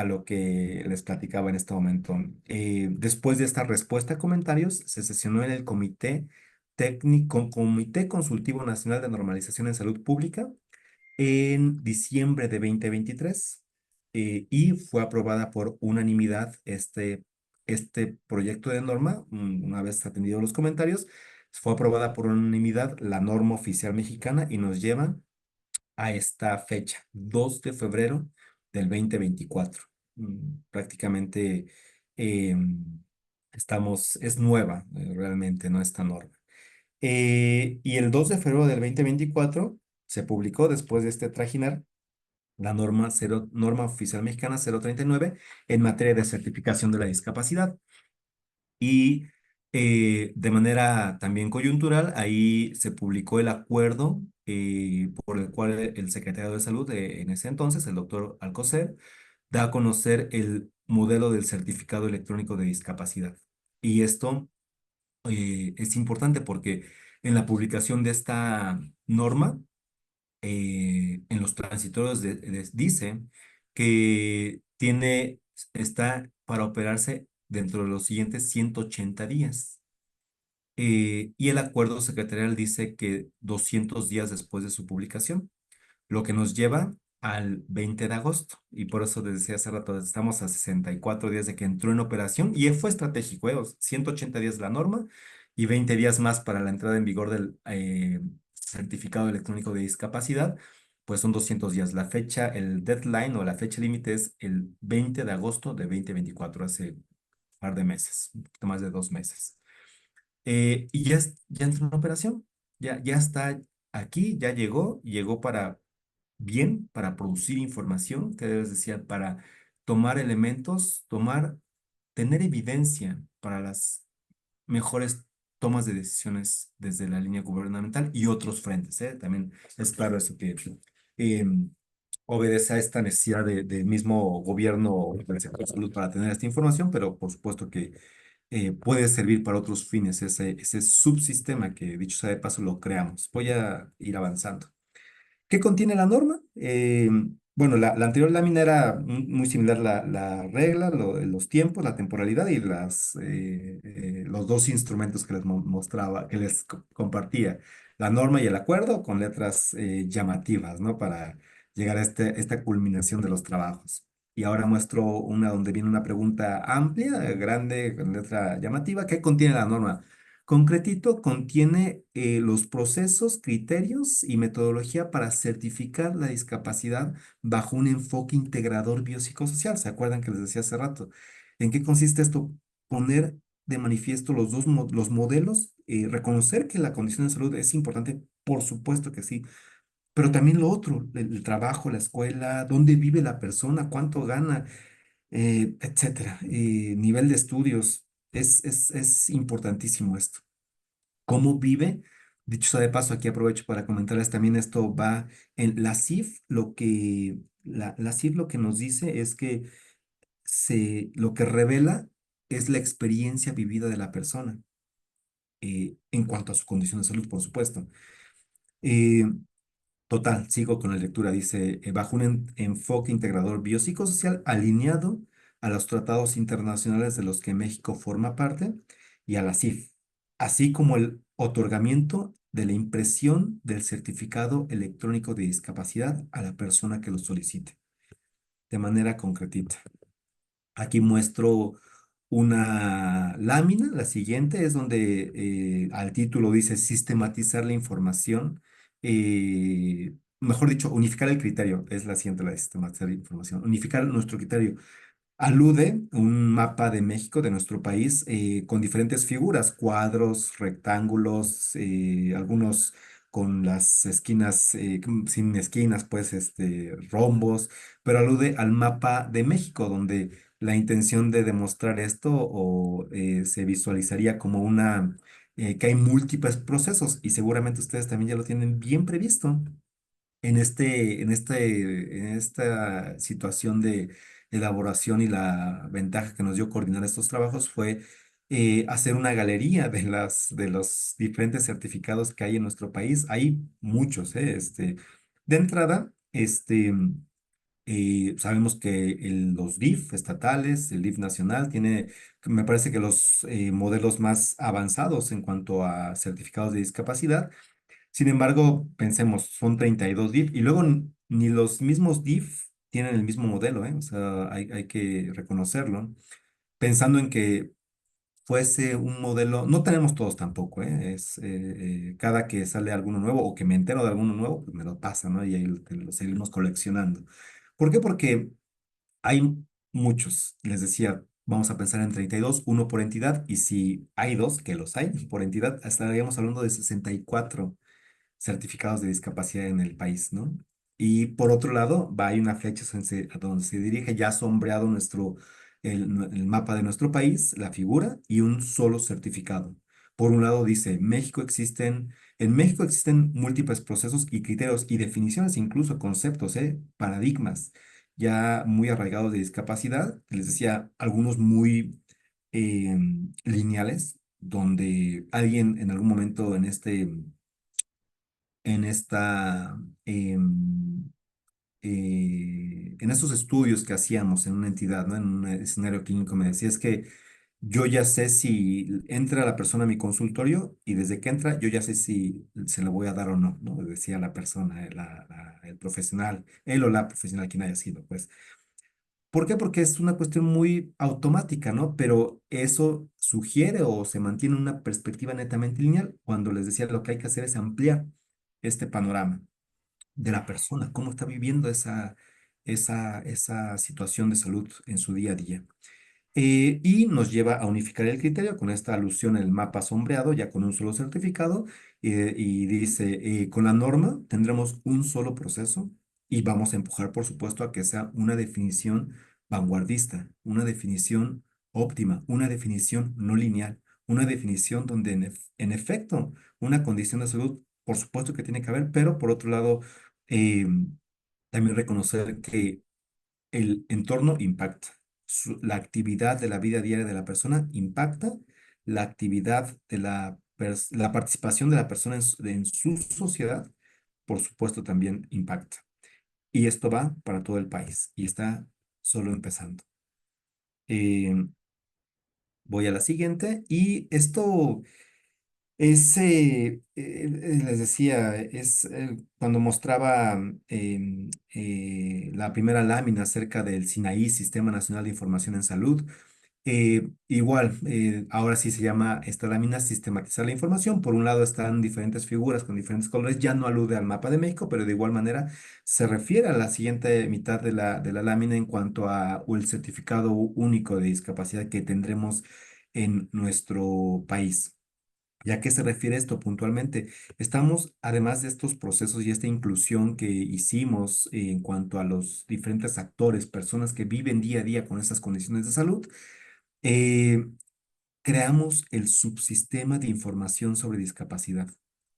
lo que les platicaba en este momento. Después de esta respuesta a comentarios, se sesionó en el Comité Consultivo Nacional de Normalización en Salud Pública en diciembre de 2023, y fue aprobada por unanimidad este proyecto de norma. Una vez atendidos los comentarios, fue aprobada por unanimidad la norma oficial mexicana y nos lleva a esta fecha, 2 de febrero del 2024. Prácticamente eh, es nueva realmente, ¿no? Esta norma. Y el 2 de febrero del 2024 se publicó, después de este trajinar, la norma oficial mexicana 039 en materia de certificación de la discapacidad. Y de manera también coyuntural, ahí se publicó el acuerdo por el cual el secretario de Salud en ese entonces, el doctor Alcocer, da a conocer el modelo del certificado electrónico de discapacidad. Y esto es importante porque En la publicación de esta norma, en los transitorios dice que está para operarse dentro de los siguientes 180 días. Y el acuerdo secretarial dice que 200 días después de su publicación, lo que nos lleva al 20 de agosto. Y por eso les decía hace rato, estamos a 64 días de que entró en operación y fue estratégico, 180 días la norma y 20 días más para la entrada en vigor del certificado electrónico de discapacidad, pues son 200 días. La fecha, el deadline o la fecha límite es el 20 de agosto de 2024, hace un par de meses, un poquito más de 2 meses. Y ya entró en operación, ya está aquí, ya llegó para bien, para producir información, que les decía, para tomar elementos, tener evidencia para las mejores tomas de decisiones desde la línea gubernamental y otros frentes, ¿eh? También es claro eso que em, obedece a esta necesidad del mismo gobierno del sector salud para tener esta información, pero por supuesto que puede servir para otros fines, ese subsistema que, dicho sea de paso, lo creamos. Voy a ir avanzando. ¿Qué contiene la norma? Bueno, la anterior lámina era muy similar la regla, los tiempos, la temporalidad y los dos instrumentos que les mostraba, que les compartía, la norma y el acuerdo con letras llamativas, ¿no? Para llegar a esta culminación de los trabajos. Y ahora muestro una donde viene una pregunta amplia, grande, con letra llamativa. ¿Qué contiene la norma? Concretito, contiene los procesos, criterios y metodología para certificar la discapacidad bajo un enfoque integrador biopsicosocial. ¿Se acuerdan que les decía hace rato? ¿En qué consiste esto? Poner de manifiesto los modelos, reconocer que la condición de salud es importante, por supuesto que sí, pero también lo otro, el trabajo, la escuela, dónde vive la persona, cuánto gana, etcétera, nivel de estudios. Es importantísimo esto. ¿Cómo vive? Dicho sea de paso, aquí aprovecho para comentarles también esto va en la CIF, la CIF lo que nos dice es que lo que revela es la experiencia vivida de la persona, en cuanto a su condición de salud, por supuesto. Eh, Total, sigo con la lectura. Dice, bajo un enfoque integrador biopsicosocial alineado a los tratados internacionales de los que México forma parte y a la CIF, así como el otorgamiento de la impresión del certificado electrónico de discapacidad a la persona que lo solicite, de manera concretita. Aquí muestro una lámina, la siguiente es donde al título dice sistematizar la información, mejor dicho, unificar el criterio, es la siguiente, la de sistematizar la información, unificar nuestro criterio. Alude a un mapa de México, de nuestro país, con diferentes figuras, cuadros, rectángulos, algunos con las esquinas, sin esquinas, pues, rombos, pero alude al mapa de México, donde la intención de demostrar esto se visualizaría como que hay múltiples procesos y seguramente ustedes también ya lo tienen bien previsto en esta situación de elaboración y la ventaja que nos dio coordinar estos trabajos fue hacer una galería de los diferentes certificados que hay en nuestro país. Hay muchos, ¿eh? De entrada, sabemos que los DIF estatales, el DIF nacional, me parece que los modelos más avanzados en cuanto a certificados de discapacidad. Sin embargo, pensemos, son 32 DIF y luego ni los mismos DIF tienen el mismo modelo, ¿eh? O sea, hay que reconocerlo. Pensando en que fuese un modelo, no tenemos todos tampoco, ¿eh? Cada que sale alguno nuevo o que me entero de alguno nuevo, pues me lo pasa, ¿no? Y ahí lo seguimos coleccionando. ¿Por qué? Porque hay muchos, les decía, vamos a pensar en 32, uno por entidad, y si hay dos, que los hay por entidad, estaríamos hablando de 64 certificados de discapacidad en el país, ¿no? Y por otro lado, hay una flecha a donde se dirige ya sombreado el mapa de nuestro país, la figura y un solo certificado. Por un lado dice, en México existen múltiples procesos y criterios y definiciones, incluso conceptos, paradigmas ya muy arraigados de discapacidad. Les decía, algunos muy lineales, donde alguien en algún momento en esta, en estos estudios que hacíamos en una entidad, ¿no? En un escenario clínico, me decía, es que yo ya sé si entra la persona a mi consultorio y desde que entra, yo ya sé si se lo voy a dar o no, ¿no? Decía la persona, el profesional, él o la profesional, quien haya sido, pues. ¿Por qué? Porque es una cuestión muy automática, ¿no? Pero eso sugiere o se mantiene una perspectiva netamente lineal cuando les decía lo que hay que hacer es ampliar este panorama de la persona, cómo está viviendo esa situación de salud en su día a día. Y nos lleva a unificar el criterio con esta alusión al mapa sombreado, ya con un solo certificado, y dice, con la norma tendremos un solo proceso y vamos a empujar, por supuesto, a que sea una definición vanguardista, una definición óptima, una definición no lineal, una definición donde en efecto una condición de salud, por supuesto que tiene que haber, pero por otro lado, eh, también reconocer que el entorno impacta. La actividad de la vida diaria de la persona impacta. La actividad de la participación de la persona en su sociedad, por supuesto, también impacta. Y esto va para todo el país y está solo empezando. Eh, Voy a la siguiente y esto les decía, es cuando mostraba la primera lámina acerca del SINAI, Sistema Nacional de Información en Salud. Igual, ahora sí se llama esta lámina sistematizar la información. Por un lado están diferentes figuras con diferentes colores, ya no alude al mapa de México, pero de igual manera se refiere a la siguiente mitad de la lámina en cuanto a el certificado único de discapacidad que tendremos en nuestro país. ¿Y a qué se refiere esto puntualmente? Estamos, además de estos procesos y esta inclusión que hicimos en cuanto a los diferentes actores, personas que viven día a día con esas condiciones de salud, eh, creamos el Subsistema de Información sobre Discapacidad.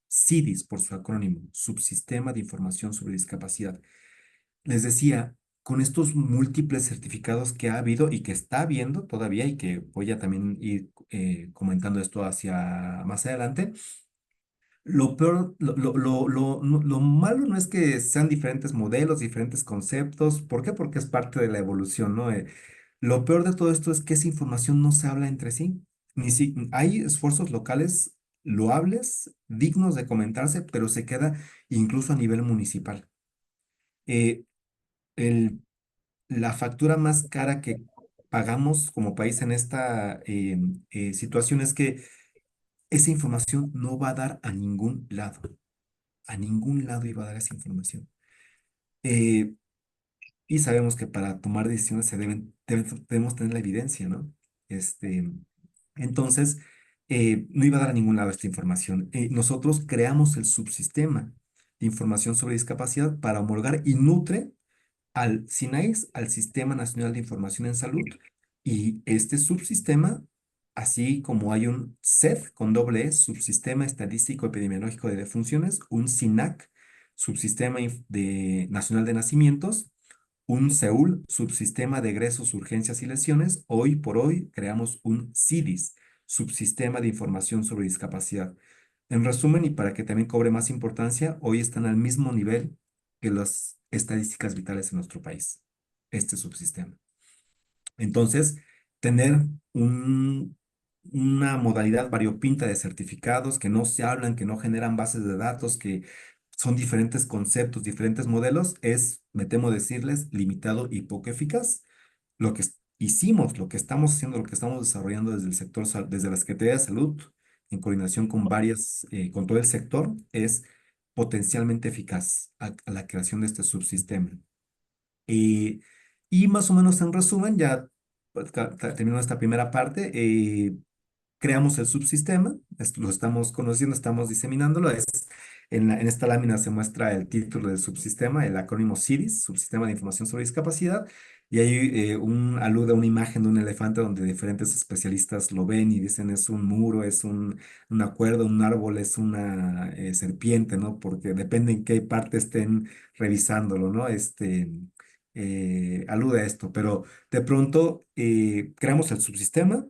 SIDIS, por su acrónimo, Subsistema de Información sobre Discapacidad. Les decía, con estos múltiples certificados que ha habido y que está habiendo todavía y que voy a también ir comentando esto hacia más adelante, lo peor, lo malo no es que sean diferentes modelos, diferentes conceptos. ¿Por qué? Porque es parte de la evolución, ¿no? Lo peor de todo esto es que esa información no se habla entre sí. Hay esfuerzos locales loables, dignos de comentarse, pero se queda incluso a nivel municipal. Eh, el, la factura más cara que pagamos como país en esta situación es que esa información no va a dar a ningún lado. A ningún lado iba a dar esa información. Eh, y sabemos que para tomar decisiones debemos tener la evidencia, ¿no? Este, entonces, no iba a dar a ningún lado esta información. Nosotros creamos el subsistema de información sobre discapacidad para homologar y nutre al SINAIS, al Sistema Nacional de Información en Salud, y este subsistema, así como hay un SED con doble E, Subsistema Estadístico Epidemiológico de Defunciones, un SINAC, Nacional de Nacimientos, un SEUL, Subsistema de Egresos, Urgencias y Lesiones. Hoy por hoy creamos un SIDIS, Subsistema de Información sobre Discapacidad. En resumen, y para que también cobre más importancia, hoy están al mismo nivel que las estadísticas vitales en nuestro país, este subsistema. Entonces, tener una modalidad variopinta de certificados que no se hablan, que no generan bases de datos, que son diferentes conceptos, diferentes modelos, es, me temo decirles, limitado y poco eficaz. Lo que hicimos, lo que estamos haciendo, lo que estamos desarrollando desde el sector, desde la Secretaría de Salud, en coordinación con con todo el sector, es potencialmente eficaz a la creación de este subsistema. Eh, y más o menos en resumen, ya pues, terminando esta primera parte, creamos el subsistema, lo estamos conociendo, estamos diseminándolo. En esta lámina se muestra el título del subsistema, el acrónimo SIDIS, Subsistema de Información sobre Discapacidad, y ahí alude a una imagen de un elefante donde diferentes especialistas lo ven y dicen es un muro, es una cuerda, un árbol, es una serpiente, ¿no? Porque depende en qué parte estén revisándolo, ¿no? Alude a esto, pero de pronto creamos el subsistema.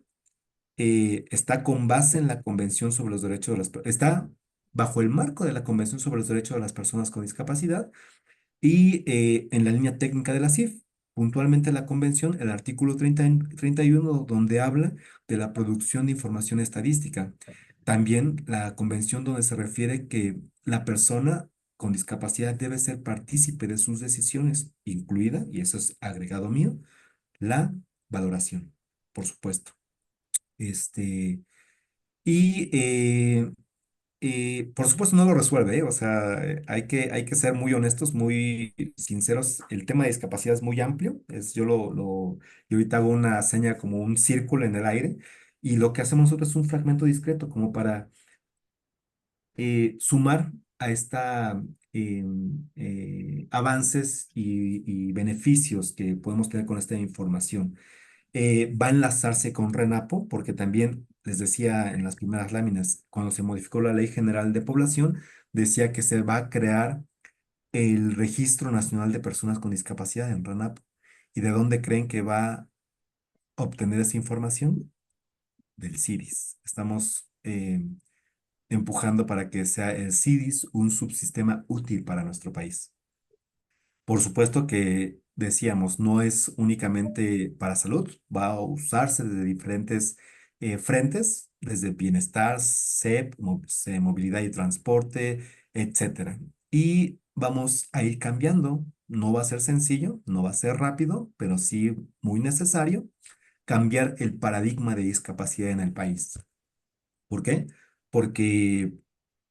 está con base en la Convención sobre los Derechos de está bajo el marco de la Convención sobre los Derechos de las Personas con Discapacidad y en la línea técnica de la CIF. Puntualmente la convención, el artículo 31, donde habla de la producción de información estadística. También la convención donde se refiere que la persona con discapacidad debe ser partícipe de sus decisiones, incluida, y eso es agregado mío, la valoración, por supuesto. Este, y por supuesto no lo resuelve, ¿eh? O sea, hay que ser muy honestos, muy sinceros. El tema de discapacidad es muy amplio. Yo ahorita hago una seña como un círculo en el aire y lo que hacemos nosotros es un fragmento discreto como para sumar a esta avances y beneficios que podemos tener con esta información. Va a enlazarse con RENAPO, porque también les decía en las primeras láminas, cuando se modificó la Ley General de Población, decía que se va a crear el Registro Nacional de Personas con Discapacidad en RENAPO. ¿Y de dónde creen que va a obtener esa información? Del CIDIS. Estamos empujando para que sea el CIDIS un subsistema útil para nuestro país. Por supuesto que decíamos, no es únicamente para salud, va a usarse desde diferentes frentes, desde bienestar, movilidad y transporte, etcétera. Y vamos a ir cambiando. No va a ser sencillo, no va a ser rápido, pero sí muy necesario cambiar el paradigma de discapacidad en el país. ¿Por qué? Porque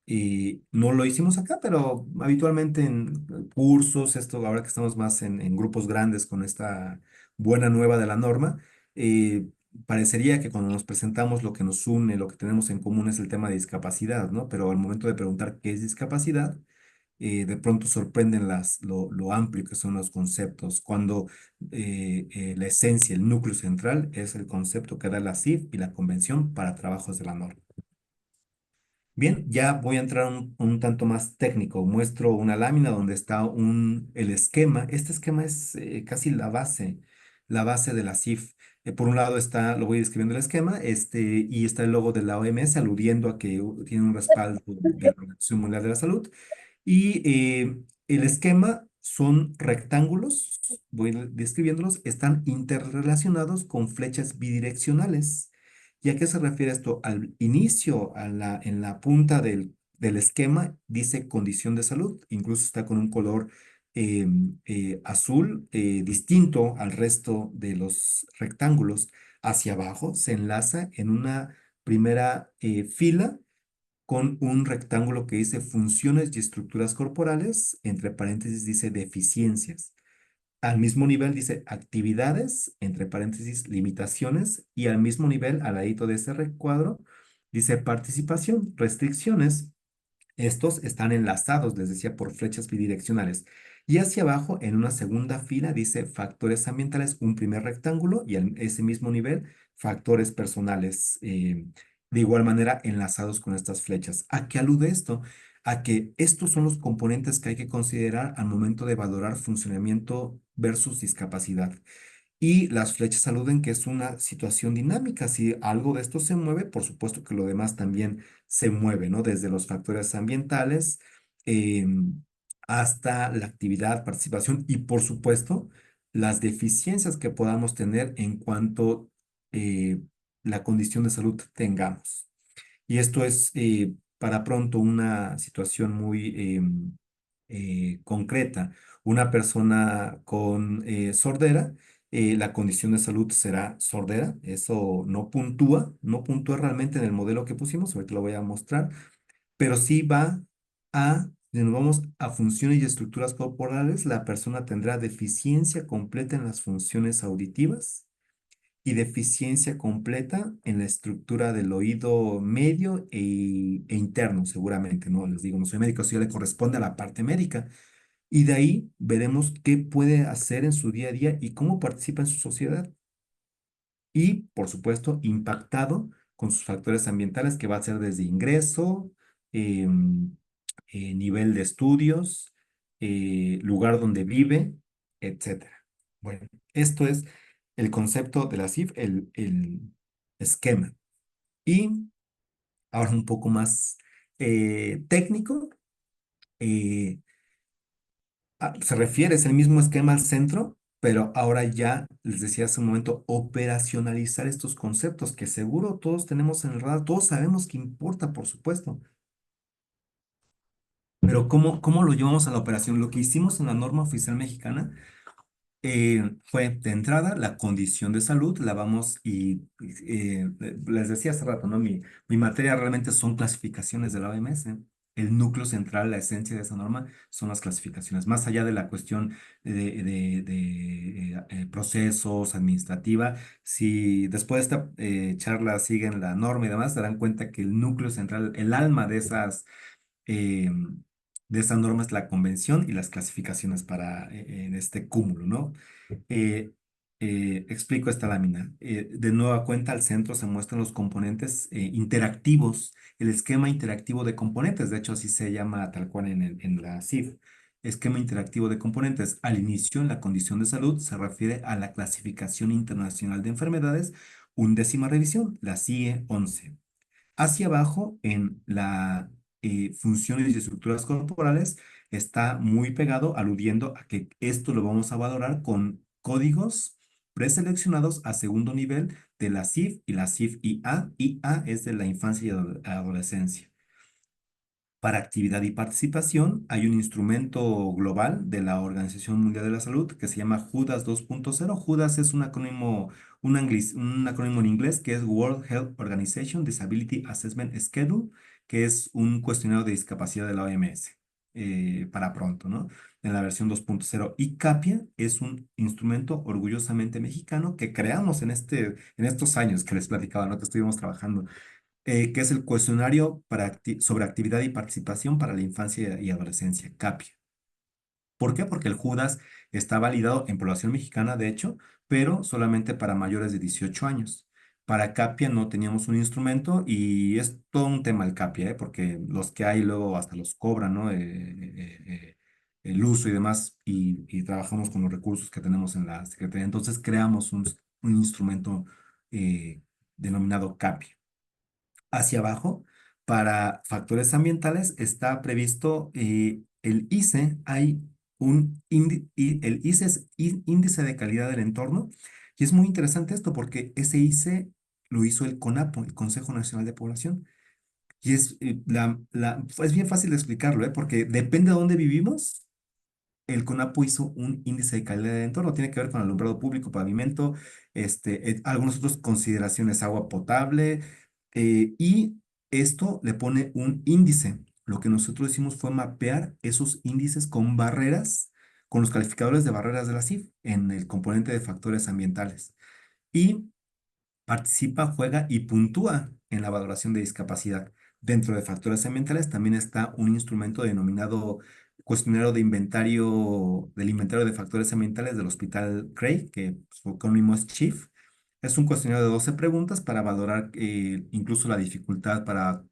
y no lo hicimos acá, pero habitualmente en cursos, esto ahora que estamos más en grupos grandes con esta buena nueva de la norma, eh, parecería que cuando nos presentamos lo que nos une, lo que tenemos en común es el tema de discapacidad, ¿no? Pero al momento de preguntar qué es discapacidad, de pronto sorprenden lo amplio que son los conceptos, cuando la esencia, el núcleo central es el concepto que da la CIF y la Convención para Trabajos de la Norma. Bien, ya voy a entrar un tanto más técnico. Muestro una lámina donde está el esquema. Este esquema es casi la base de la CIF. Por un lado está, lo voy describiendo el esquema, y está el logo de la OMS aludiendo a que tiene un respaldo de la Organización Mundial de la Salud. Y el esquema son rectángulos, voy describiéndolos, están interrelacionados con flechas bidireccionales. ¿Y a qué se refiere esto? Al inicio, en la punta del esquema, dice condición de salud, incluso está con un color azul distinto al resto de los rectángulos. Hacia abajo se enlaza en una primera fila con un rectángulo que dice funciones y estructuras corporales, entre paréntesis dice deficiencias. Al mismo nivel dice actividades, entre paréntesis limitaciones, y al mismo nivel, al ladito de ese recuadro, dice participación, restricciones. Estos están enlazados, les decía, por flechas bidireccionales. Y hacia abajo, en una segunda fila, dice factores ambientales, un primer rectángulo, y en ese mismo nivel, factores personales, de igual manera enlazados con estas flechas. ¿A qué alude esto? A que estos son los componentes que hay que considerar al momento de valorar funcionamiento versus discapacidad. Y las flechas aluden que es una situación dinámica. Si algo de esto se mueve, por supuesto que lo demás también se mueve, ¿no? Desde los factores ambientales hasta la actividad, participación y, por supuesto, las deficiencias que podamos tener en cuanto la condición de salud tengamos. Y esto es para pronto una situación muy concreta. Una persona con sordera, la condición de salud será sordera. Eso no puntúa realmente en el modelo que pusimos, ahorita lo voy a mostrar, pero sí va si nos vamos a funciones y estructuras corporales, la persona tendrá deficiencia completa en las funciones auditivas y deficiencia completa en la estructura del oído medio e interno, seguramente, ¿no? Les digo, no soy médico, eso ya le corresponde a la parte médica. Y de ahí veremos qué puede hacer en su día a día y cómo participa en su sociedad. Y, por supuesto, impactado con sus factores ambientales, que va a ser desde ingreso, em, nivel de estudios, lugar donde vive, etcétera. Bueno, esto es el concepto de la CIF, el esquema. Y ahora un poco más técnico, eh, se refiere, es el mismo esquema al centro, pero ahora ya, les decía hace un momento, operacionalizar estos conceptos que seguro todos tenemos en el radar, todos sabemos que importa, por supuesto, pero ¿cómo lo llevamos a la operación? Lo que hicimos en la norma oficial mexicana fue de entrada la condición de salud, la vamos les decía hace rato, ¿no? Mi materia realmente son clasificaciones de la OMS. El núcleo central, la esencia de esa norma son las clasificaciones, más allá de la cuestión de procesos, administrativa. Si después de esta charla siguen la norma y demás, se darán cuenta que el núcleo central, el alma eh, de esa norma es la convención y las clasificaciones para en este cúmulo, ¿no? Eh, explico esta lámina. De nueva cuenta, al centro se muestran los componentes interactivos, el esquema interactivo de componentes, de hecho así se llama tal cual en la CIF. Esquema interactivo de componentes. Al inicio, en la condición de salud, se refiere a la clasificación internacional de enfermedades, undécima revisión, la CIE 11. Hacia abajo, en la funciones y estructuras corporales, está muy pegado, aludiendo a que esto lo vamos a valorar con códigos preseleccionados a segundo nivel de la CIF y la CIF IA. IA es de la infancia y adolescencia. Para actividad y participación hay un instrumento global de la Organización Mundial de la Salud que se llama JUDAS 2.0. JUDAS es un acrónimo en inglés que es World Health Organization Disability Assessment Schedule, que es un cuestionario de discapacidad de la OMS, para pronto, ¿no? En la versión 2.0. Y CAPIA es un instrumento orgullosamente mexicano que creamos en estos años que les platicaba, ¿no? Que estuvimos trabajando, que es el cuestionario sobre actividad y participación para la infancia y adolescencia, CAPIA. ¿Por qué? Porque el Judas está validado en población mexicana, de hecho, pero solamente para mayores de 18 años. Para CAPIA no teníamos un instrumento y es todo un tema el CAPIA, porque los que hay luego hasta los cobran, ¿no? El uso y demás, y trabajamos con los recursos que tenemos en la Secretaría. Entonces creamos un instrumento denominado CAPIA. Hacia abajo, para factores ambientales está previsto el ICE. El ICE es Índice de Calidad del Entorno, y es muy interesante esto porque ese ICE lo hizo el CONAPO, el Consejo Nacional de Población. Y es bien fácil de explicarlo, porque depende de dónde vivimos. El CONAPO hizo un índice de calidad del entorno, tiene que ver con alumbrado público, pavimento, algunas otras consideraciones, agua potable, y esto le pone un índice. Lo que nosotros hicimos fue mapear esos índices con barreras, con los calificadores de barreras de la CIF en el componente de factores ambientales. Y participa, juega y puntúa en la valoración de discapacidad. Dentro de factores ambientales también está un instrumento denominado cuestionario del inventario de factores ambientales del Hospital Cray, que su acrónimo es CHIEF. Es un cuestionario de 12 preguntas para valorar incluso la dificultad para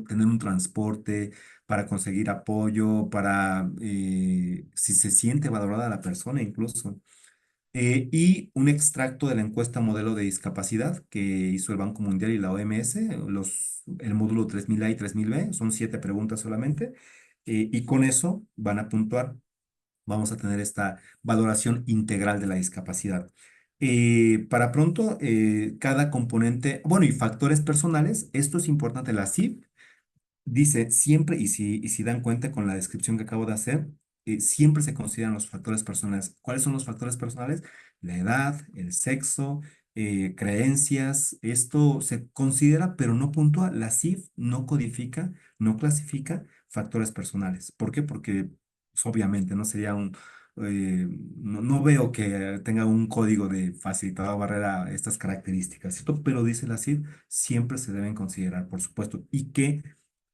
tener un transporte, para conseguir apoyo, para si se siente valorada la persona incluso. Y un extracto de la encuesta modelo de discapacidad que hizo el Banco Mundial y la OMS, el módulo 3000A y 3000B, son 7 preguntas solamente, y con eso van a puntuar. Vamos a tener esta valoración integral de la discapacidad. Para pronto, cada componente, bueno, y factores personales, esto es importante, la CIF dice siempre, y si dan cuenta con la descripción que acabo de hacer, siempre se consideran los factores personales. ¿Cuáles son los factores personales? La edad, el sexo, creencias. Esto se considera, pero no puntúa. La CIF no codifica, no clasifica factores personales. ¿Por qué? Porque pues, obviamente no sería no veo que tenga un código de facilitador barrera estas características, ¿cierto? Pero dice la CIF, siempre se deben considerar, por supuesto. ¿Y qué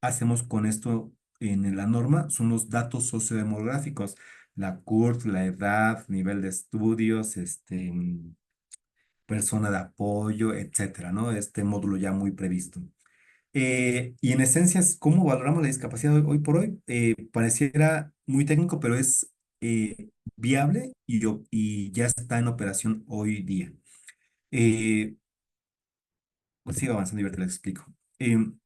hacemos con esto en la norma? Son los datos sociodemográficos, la CURP, la edad, nivel de estudios, persona de apoyo, etcétera, ¿no? Este módulo ya muy previsto. Y en esencia, ¿cómo valoramos la discapacidad hoy por hoy? Pareciera muy técnico, pero es viable y ya está en operación hoy día. Eh, sigo avanzando y ahorita les explico. Em,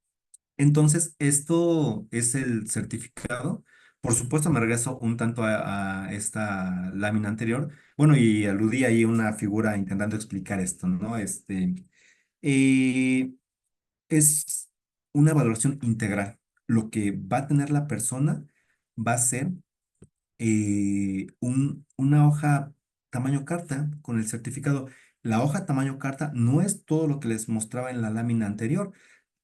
Entonces, esto es el certificado. Por supuesto, me regreso un tanto a esta lámina anterior. Bueno, y aludí ahí a una figura intentando explicar esto, ¿no? Eh, es una valoración integral. Lo que va a tener la persona va a ser una hoja tamaño carta con el certificado. La hoja tamaño carta no es todo lo que les mostraba en la lámina anterior.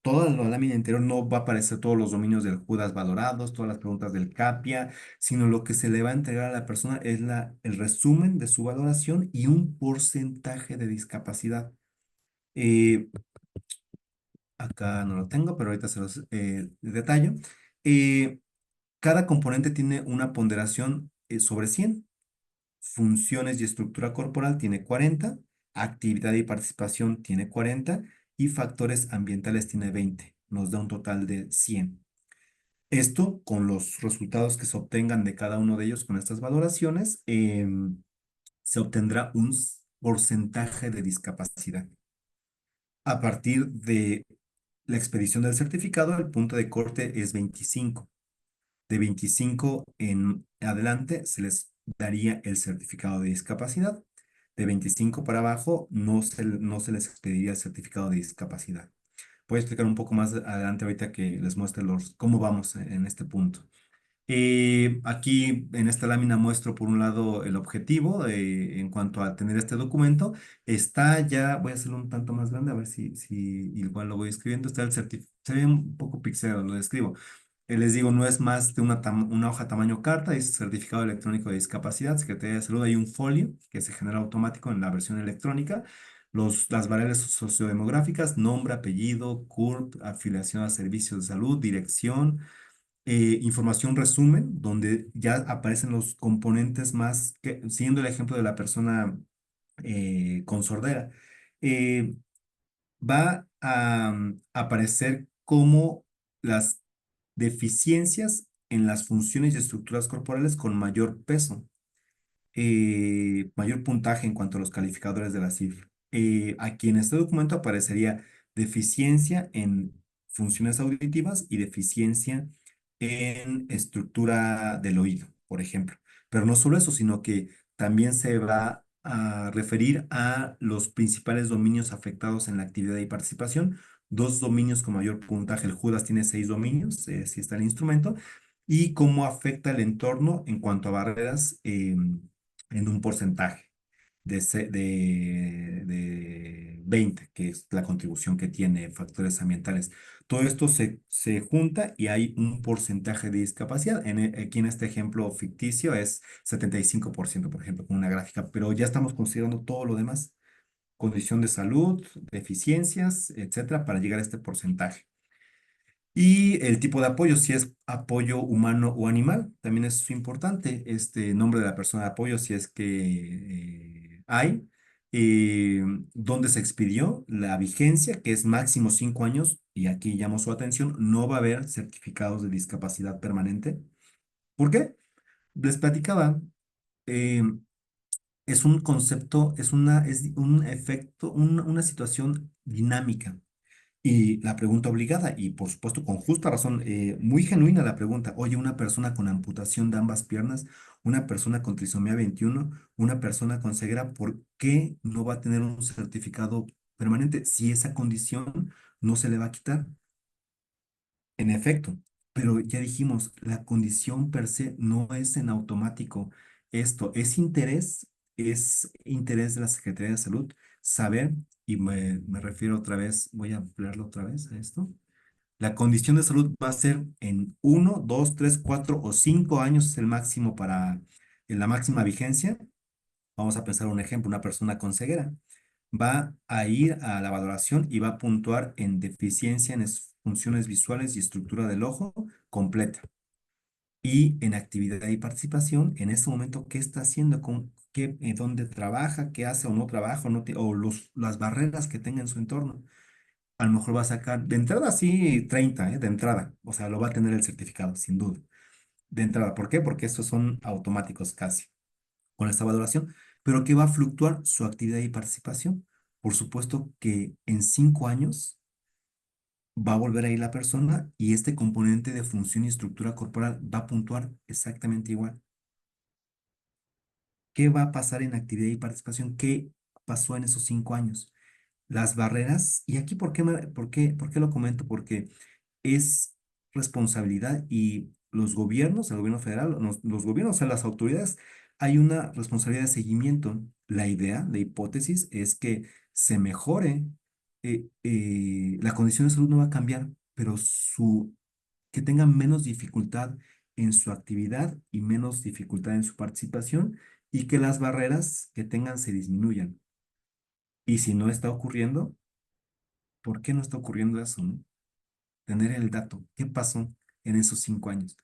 Toda la lámina interior no va a aparecer todos los dominios del Judas valorados, todas las preguntas del CAPIA, sino lo que se le va a entregar a la persona es el resumen de su valoración y un porcentaje de discapacidad. Eh, Acá no lo tengo, pero ahorita se los detallo. Eh, Cada componente tiene una ponderación sobre 100. Funciones y estructura corporal tiene 40, actividad y participación tiene 40 y factores ambientales tiene 20. Nos da un total de 100. Esto con los resultados que se obtengan de cada uno de ellos con estas valoraciones, se obtendrá un porcentaje de discapacidad. A partir de la expedición del certificado, el punto de corte es 25. De 25 en adelante se les daría el certificado de discapacidad. De 25 para abajo no se les expediría el certificado de discapacidad. Voy a explicar un poco más adelante ahorita que les muestre cómo vamos en este punto. Aquí en esta lámina muestro por un lado el objetivo en cuanto a tener este documento. Está ya, voy a hacerlo un tanto más grande, a ver si igual lo voy escribiendo. Está el certificado, se ve un poco pixelado, lo describo. Les digo, no es más de una hoja tamaño carta, es certificado electrónico de discapacidad, Secretaría de Salud. Hay un folio que se genera automático en la versión electrónica. Las variables sociodemográficas, nombre, apellido, CURP, afiliación a servicios de salud, dirección, información resumen, donde ya aparecen los componentes más, siguiendo el ejemplo de la persona con sordera. eh, Va a aparecer como las deficiencias en las funciones y estructuras corporales con mayor peso, mayor puntaje en cuanto a los calificadores de la cifra. Aquí en este documento aparecería deficiencia en funciones auditivas y deficiencia en estructura del oído, por ejemplo. Pero no solo eso, sino que también se va a referir a los principales dominios afectados en la actividad y participación. Dos dominios con mayor puntaje. El Judas tiene 6 dominios, si está el instrumento, y cómo afecta el entorno en cuanto a barreras, en un porcentaje de 20, que es la contribución que tiene factores ambientales. Todo esto se junta y hay un porcentaje de discapacidad. Aquí en este ejemplo ficticio es 75%, por ejemplo, con una gráfica, pero ya estamos considerando todo lo demás, condición de salud, deficiencias, etcétera, para llegar a este porcentaje. Y el tipo de apoyo, si es apoyo humano o animal, también es importante. Este nombre de la persona de apoyo, si es que hay. eh, Dónde se expidió, la vigencia, que es máximo 5 años, y aquí llamo su atención, no va a haber certificados de discapacidad permanente. ¿Por qué? Les platicaba, eh, es un concepto, es un efecto, una situación dinámica. Y la pregunta obligada, y por supuesto con justa razón, muy genuina la pregunta, oye, una persona con amputación de ambas piernas, una persona con trisomía 21, una persona con ceguera, ¿por qué no va a tener un certificado permanente si esa condición no se le va a quitar? En efecto, pero ya dijimos, la condición per se no es en automático. Esto es interés de la Secretaría de Salud saber, y me refiero otra vez, voy a ampliarlo otra vez a esto. La condición de salud va a ser en 1, 2, 3, 4 o 5 años, es el máximo en la máxima vigencia. Vamos a pensar un ejemplo, una persona con ceguera va a ir a la valoración y va a puntuar en deficiencia en funciones visuales y estructura del ojo completa. Y en actividad y participación, en este momento, ¿qué está haciendo? ¿Dónde trabaja? ¿Qué hace o no trabaja? O las barreras que tenga en su entorno. A lo mejor va a sacar de entrada, sí, 30, de entrada. O sea, lo va a tener el certificado, sin duda. De entrada. ¿Por qué? Porque estos son automáticos casi con esta valoración. Pero ¿qué va a fluctuar? Su actividad y participación. por supuesto que en 5 años va a volver a ir la persona y este componente de función y estructura corporal va a puntuar exactamente igual. ¿Qué va a pasar en actividad y participación? ¿Qué pasó en esos 5 años? Las barreras, y aquí ¿por qué lo comento? Porque es responsabilidad y los gobiernos, el gobierno federal, los gobiernos, o sea, las autoridades, hay una responsabilidad de seguimiento. La idea, la hipótesis es que se mejore, la condición de salud no va a cambiar, pero que tengan menos dificultad en su actividad y menos dificultad en su participación y que las barreras que tengan se disminuyan. Y si no está ocurriendo, ¿por qué no está ocurriendo eso, no? Tener el dato. ¿Qué pasó en esos 5 años?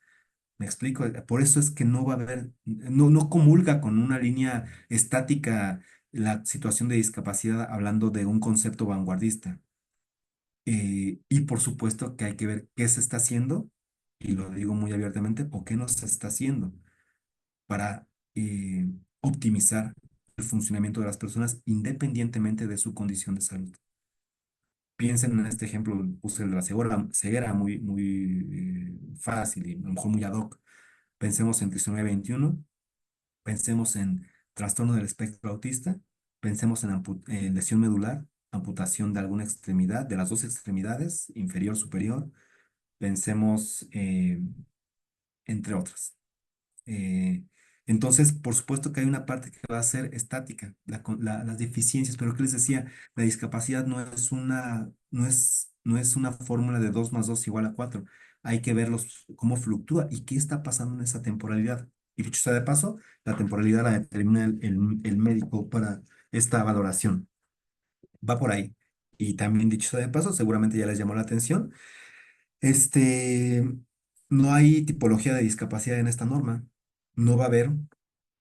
Me explico. Por eso es que no va a haber, no comulga con una línea estática la situación de discapacidad hablando de un concepto vanguardista. Y por supuesto que hay que ver qué se está haciendo, y lo digo muy abiertamente, o qué no se está haciendo para optimizar el funcionamiento de las personas independientemente de su condición de salud. Piensen en este ejemplo, puse el de la ceguera muy, muy fácil y a lo mejor muy ad hoc. Pensemos en trisomía 21, pensemos en trastorno del espectro autista, pensemos en lesión medular, amputación de alguna extremidad, de las dos extremidades, inferior, superior, pensemos entre otras. Eh, entonces, por supuesto que hay una parte que va a ser estática, las deficiencias, pero ¿qué les decía? La discapacidad no es una fórmula de 2 más 2 igual a 4. Hay que verlos cómo fluctúa y qué está pasando en esa temporalidad. Y dicho sea de paso, la temporalidad la determina el médico para esta valoración. Va por ahí. Y también dicho sea de paso, seguramente ya les llamó la atención. Este, no hay tipología de discapacidad en esta norma. No va a haber.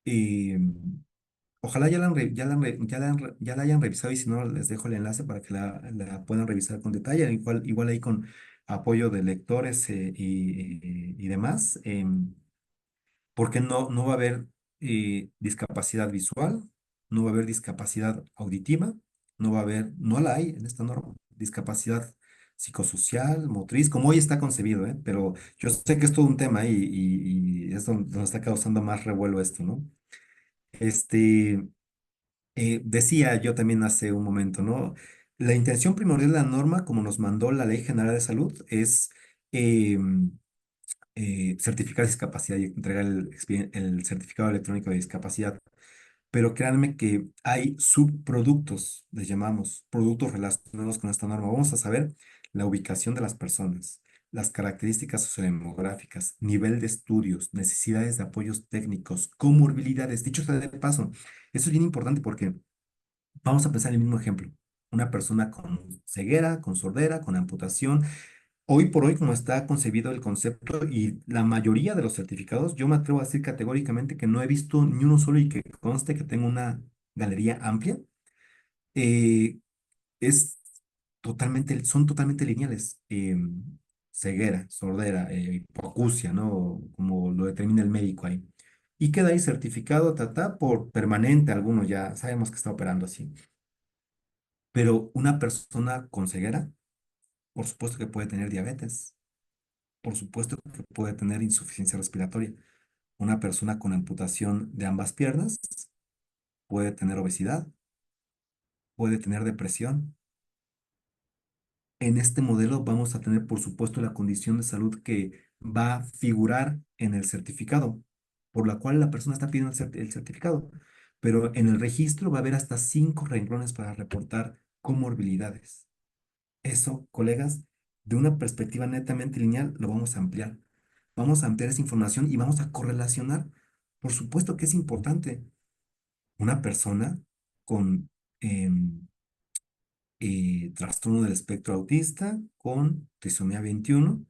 eh, Ojalá ya la hayan revisado y si no, les dejo el enlace para que la puedan revisar con detalle. Igual ahí con apoyo de lectores y demás. Porque no va a haber discapacidad visual, no va a haber discapacidad auditiva, no la hay en esta norma, discapacidad psicosocial, motriz, como hoy está concebido, ¿eh? Pero yo sé que es todo un tema y es donde está causando más revuelo esto, ¿no? Este, decía yo también hace un momento, ¿no? La intención primordial de la norma, como nos mandó la Ley General de Salud, es em, certificar discapacidad y entregar el certificado electrónico de discapacidad. Pero créanme que hay subproductos, les llamamos, productos relacionados con esta norma. Vamos a saber la ubicación de las personas, las características sociodemográficas, nivel de estudios, necesidades de apoyos técnicos, comorbilidades. Dicho sea de paso, eso es bien importante porque vamos a pensar en el mismo ejemplo. Una persona con ceguera, con sordera, con amputación. Hoy por hoy, como está concebido el concepto y la mayoría de los certificados, yo me atrevo a decir categóricamente que no he visto ni uno solo y que conste que tengo una galería amplia, eh, es son totalmente lineales. Ceguera, sordera, hipoacusia, ¿no? Como lo determina el médico ahí. Y queda ahí certificado, por permanente, algunos ya sabemos que está operando así. Pero una persona con ceguera, por supuesto que puede tener diabetes. Por supuesto que puede tener insuficiencia respiratoria. Una persona con amputación de ambas piernas puede tener obesidad, puede tener depresión. En este modelo vamos a tener, por supuesto, la condición de salud que va a figurar en el certificado, por la cual la persona está pidiendo el certificado. Pero en el registro va a haber hasta 5 renglones para reportar comorbilidades. Eso, colegas, de una perspectiva netamente lineal, lo vamos a ampliar. Vamos a ampliar esa información y vamos a correlacionar. Por supuesto que es importante. Una persona con em, trastorno del espectro autista, con trisomía 21,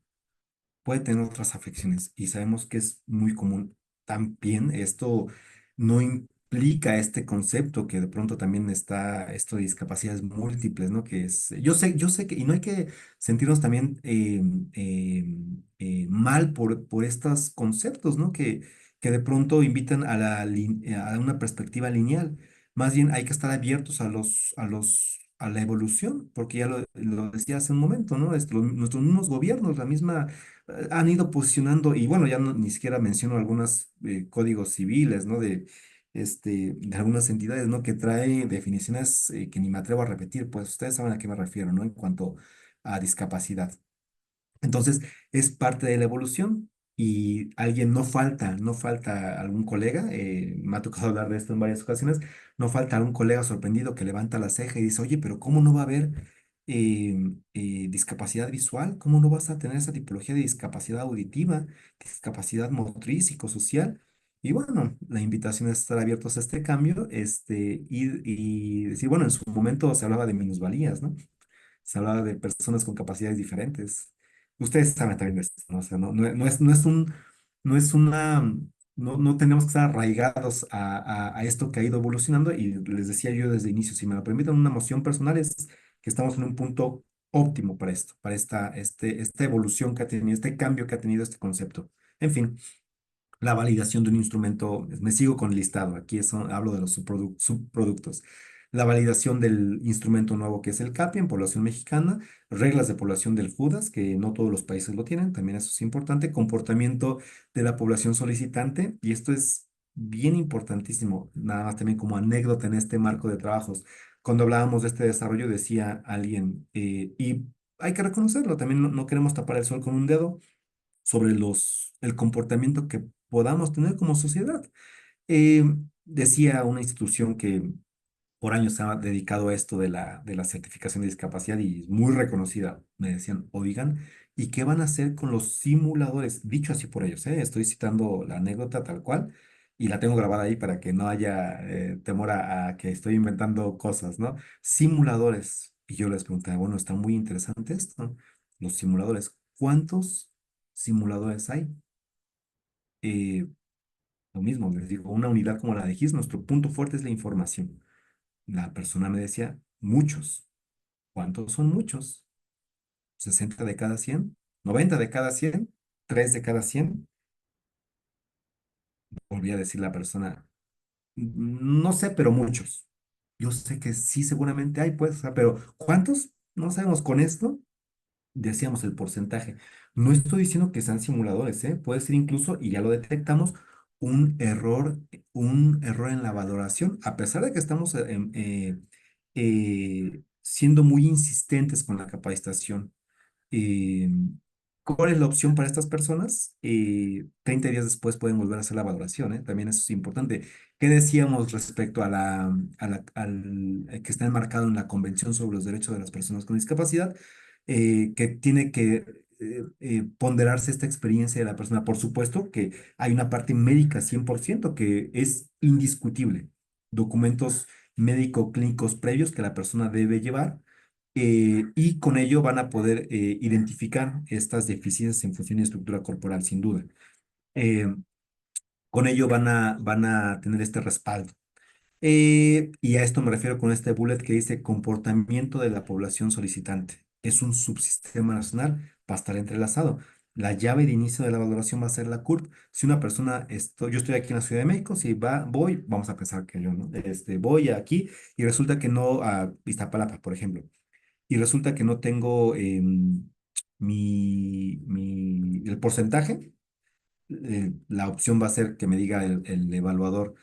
puede tener otras afecciones y sabemos que es muy común. También esto no implica este concepto que de pronto también está esto de discapacidades múltiples, ¿no? Que es, yo sé que, y no hay que sentirnos también mal por estos conceptos, ¿no? Que de pronto invitan a una perspectiva lineal. Más bien hay que estar abiertos a la evolución, porque ya lo decía hace un momento, ¿no? Nuestros mismos gobiernos, la misma, han ido posicionando, y bueno, ya ni siquiera menciono algunos códigos civiles, ¿no? De algunas entidades, ¿no? Que trae definiciones que ni me atrevo a repetir, pues ustedes saben a qué me refiero, ¿no? En cuanto a discapacidad. Entonces, es parte de la evolución y alguien no falta algún colega, me ha tocado hablar de esto en varias ocasiones, no falta algún colega sorprendido que levanta la ceja y dice, oye, pero ¿cómo no va a haber discapacidad visual? ¿Cómo no vas a tener esa tipología de discapacidad auditiva, discapacidad motriz, psicosocial? Y bueno, la invitación es estar abiertos a este cambio, y decir, bueno, en su momento se hablaba de minusvalías, ¿no? Se hablaba de personas con capacidades diferentes. Ustedes saben también de esto, ¿no? O sea, no es una, no tenemos que estar arraigados a esto que ha ido evolucionando y les decía yo desde el inicio, si me lo permiten, una emoción personal es que estamos en un punto óptimo para esto, para esta evolución que ha tenido, este cambio que ha tenido este concepto. En fin, la validación de un instrumento, me sigo con el listado, aquí hablo de los subproductos. La validación del instrumento nuevo que es el CAPI en población mexicana, reglas de población del JUDAS, que no todos los países lo tienen, también eso es importante, comportamiento de la población solicitante, y esto es bien importantísimo, nada más también como anécdota en este marco de trabajos. Cuando hablábamos de este desarrollo, decía alguien, y hay que reconocerlo, también no queremos tapar el sol con un dedo sobre el comportamiento que podamos tener como sociedad. Eh, Decía una institución que por años se ha dedicado a esto de la certificación de discapacidad y es muy reconocida. Me decían, oigan, ¿y qué van a hacer con los simuladores? Dicho así por ellos, ¿eh? Estoy citando la anécdota tal cual y la tengo grabada ahí para que no haya temor a que estoy inventando cosas, ¿no? Simuladores. Y yo les preguntaba, bueno, está muy interesante esto, ¿no? Los simuladores. ¿Cuántos simuladores hay? Eh, lo mismo, les digo, una unidad como la de GIS, nuestro punto fuerte es la información. La persona me decía, muchos. ¿Cuántos son muchos? ¿60 de cada 100? ¿90 de cada 100? ¿3 de cada 100? Volví a decir la persona, No sé, pero muchos. Yo sé que sí, seguramente hay, pues, o sea, pero ¿cuántos? No sabemos. Con esto decíamos el porcentaje. No estoy diciendo que sean simuladores, ¿eh? Puede ser incluso, y ya lo detectamos, un error en la valoración, a pesar de que estamos siendo muy insistentes con la capacitación. Eh, ¿Cuál es la opción para estas personas? 30 días después pueden volver a hacer la valoración, ¿eh? También eso es importante. ¿Qué decíamos respecto al que está enmarcado en la Convención sobre los Derechos de las Personas con Discapacidad? Que tiene que ponderarse esta experiencia de la persona. Por supuesto que hay una parte médica 100% que es indiscutible. Documentos médico-clínicos previos que la persona debe llevar, y con ello van a poder identificar estas deficiencias en función y estructura corporal, sin duda. Eh, con ello van a tener este respaldo. Y a esto me refiero con este bullet que dice comportamiento de la población solicitante. Es un subsistema nacional, va a estar entrelazado. La llave de inicio de la valoración va a ser la CURP. Si una persona, yo estoy aquí en la Ciudad de México, si voy, vamos a pensar que yo, ¿no? Voy aquí y resulta que no, a Iztapalapa, por ejemplo, y resulta que no tengo el porcentaje. La opción va a ser que me diga el evaluador,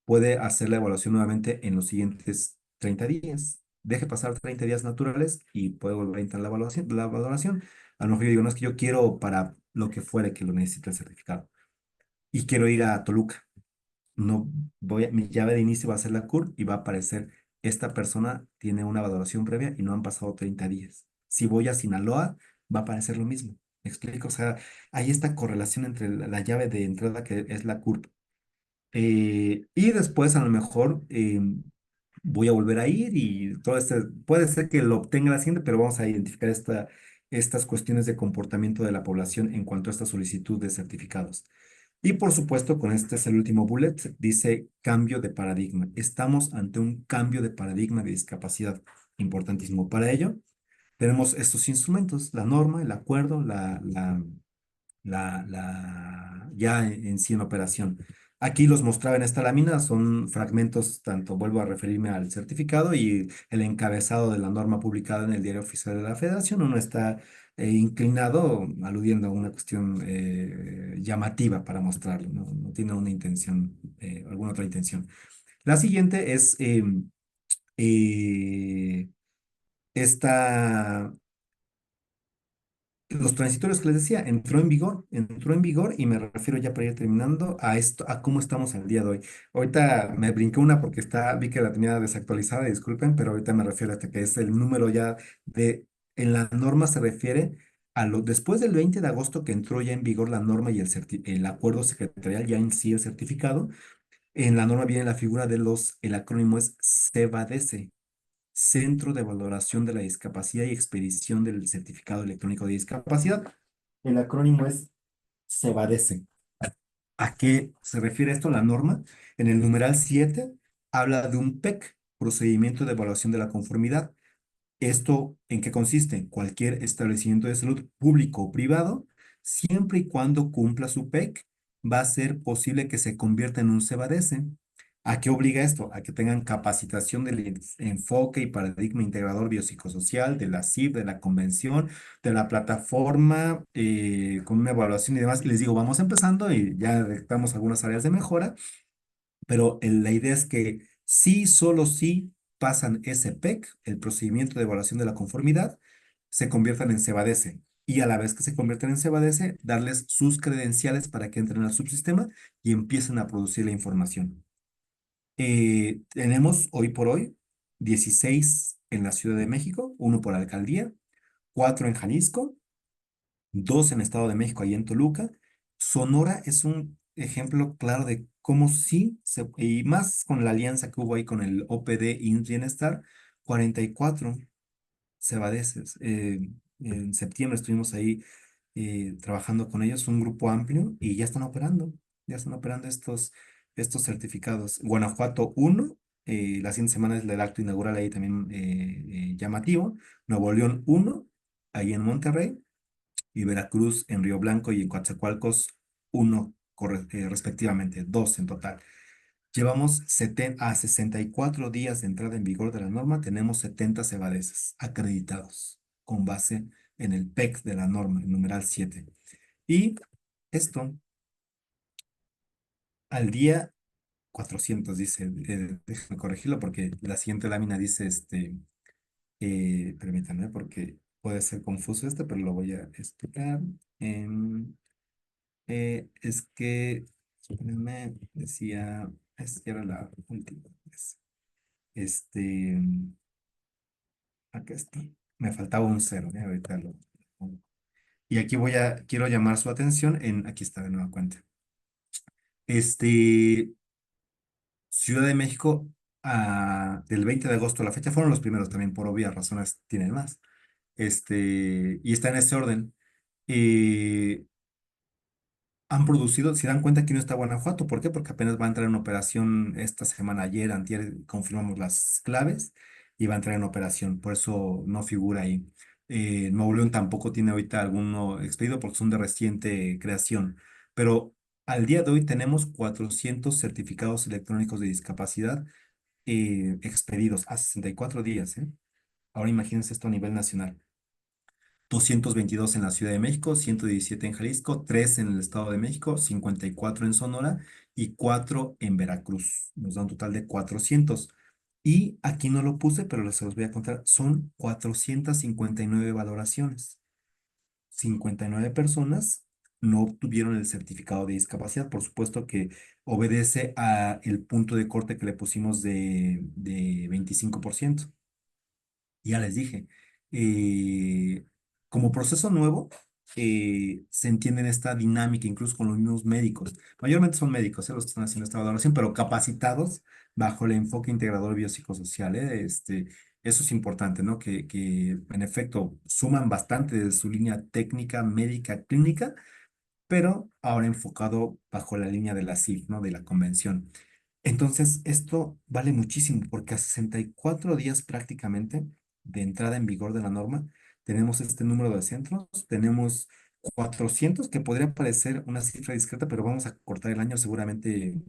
puede hacer la evaluación nuevamente en los siguientes 30 días. Deje pasar 30 días naturales y puede volver a entrar la valoración. A lo mejor yo digo, no es que yo quiero para lo que fuere que lo necesite el certificado y quiero ir a Toluca. No mi llave de inicio va a ser la CUR y va a aparecer, esta persona tiene una valoración previa y no han pasado 30 días. Si voy a Sinaloa, va a aparecer lo mismo. ¿Me explico? O sea, hay esta correlación entre la llave de entrada que es la CURP. Y después a lo mejor voy a volver a ir y todo puede ser que lo obtenga la siguiente, pero vamos a identificar estas cuestiones de comportamiento de la población en cuanto a esta solicitud de certificados. Y por supuesto, con este es el último bullet, dice cambio de paradigma. Estamos ante un cambio de paradigma de discapacidad importantísimo. Para ello, tenemos estos instrumentos, la norma, el acuerdo, ya en sí en operación. Aquí los mostraba en esta lámina, son fragmentos, tanto vuelvo a referirme al certificado y el encabezado de la norma publicada en el Diario Oficial de la Federación. Uno está inclinado, aludiendo a una cuestión llamativa para mostrarlo, no, no tiene una intención, alguna otra intención. La siguiente es eh, esta los transitorios que les decía, entró en vigor y me refiero ya para ir terminando a esto, a cómo estamos al día de hoy. Ahorita me brinqué una porque vi que la tenía desactualizada, disculpen, pero ahorita me refiero hasta que es el número ya en la norma se refiere después del 20 de agosto que entró ya en vigor la norma y el acuerdo secretarial, ya en sí el certificado. En la norma viene la figura el acrónimo es CEVADESE, Centro de Valoración de la Discapacidad y Expedición del Certificado Electrónico de Discapacidad. El acrónimo es CEVADESE. ¿A qué se refiere esto? La norma, en el numeral 7, habla de un PEC, Procedimiento de Evaluación de la Conformidad. ¿Esto en qué consiste? Cualquier establecimiento de salud público o privado, siempre y cuando cumpla su PEC, va a ser posible que se convierta en un CEBADESE. ¿A qué obliga esto? A que tengan capacitación del enfoque y paradigma integrador biopsicosocial, de la CIF, de la convención, de la plataforma, con una evaluación y demás. Y les digo, vamos empezando y ya detectamos algunas áreas de mejora, pero la idea es que sí, solo si pasan ese PEC, el procedimiento de evaluación de la conformidad, se conviertan en CEBADESE. Y a la vez que se convierten en CEBADESE, darles sus credenciales para que entren al subsistema y empiecen a producir la información. Tenemos hoy por hoy 16 en la Ciudad de México, uno por alcaldía, 4 en Jalisco, 2 en Estado de México, ahí en Toluca. Sonora es un ejemplo claro de cómo sí, y más con la alianza que hubo ahí con el OPD INS Bienestar, 44 cebadeses. En septiembre estuvimos ahí trabajando con ellos, un grupo amplio, y ya están operando estos certificados. Guanajuato 1, la siguiente semana es el acto inaugural ahí también llamativo. Nuevo León 1, ahí en Monterrey y Veracruz en Río Blanco y en Coatzacoalcos, uno respectivamente, dos en total. Llevamos 64 días de entrada en vigor de la norma, tenemos 70 cebadeses acreditados con base en el PEC de la norma, el numeral 7. Y esto al día 400 dice, déjame corregirlo porque la siguiente lámina dice, permítanme porque puede ser confuso pero lo voy a explicar. Es que, espérenme, decía, esta era la última vez. Este, acá está. Me faltaba un cero, ahorita lo pongo. Y aquí quiero llamar su atención aquí está de nueva cuenta. Este, Ciudad de México, del 20 de agosto a la fecha, fueron los primeros también, por obvias razones, tienen más. Y está en ese orden. Eh, Han producido, si dan cuenta aquí no está Guanajuato, ¿por qué? Porque apenas va a entrar en operación esta semana, ayer, antier, confirmamos las claves y va a entrar en operación, por eso no figura ahí. Nuevo León tampoco tiene ahorita alguno expedido porque son de reciente creación, pero al día de hoy tenemos 400 certificados electrónicos de discapacidad expedidos a 64 días, ¿eh? Ahora imagínense esto a nivel nacional. 222 en la Ciudad de México, 117 en Jalisco, 3 en el Estado de México, 54 en Sonora y 4 en Veracruz. Nos da un total de 400. Y aquí no lo puse, pero se los voy a contar. Son 459 valoraciones. 59 personas no obtuvieron el certificado de discapacidad. Por supuesto que obedece a el punto de corte que le pusimos de 25%. Ya les dije, eh, como proceso nuevo, se entiende en esta dinámica, incluso con los mismos médicos. Mayormente son médicos, los que están haciendo esta valoración, pero capacitados bajo el enfoque integrador biopsicosocial. Eso es importante, ¿no? Que en efecto suman bastante de su línea técnica, médica, clínica, pero ahora enfocado bajo la línea de la CIF, ¿no? De la convención. Entonces, esto vale muchísimo porque a 64 días prácticamente de entrada en vigor de la norma, tenemos este número de centros, tenemos 400, que podría parecer una cifra discreta, pero vamos a cortar el año seguramente.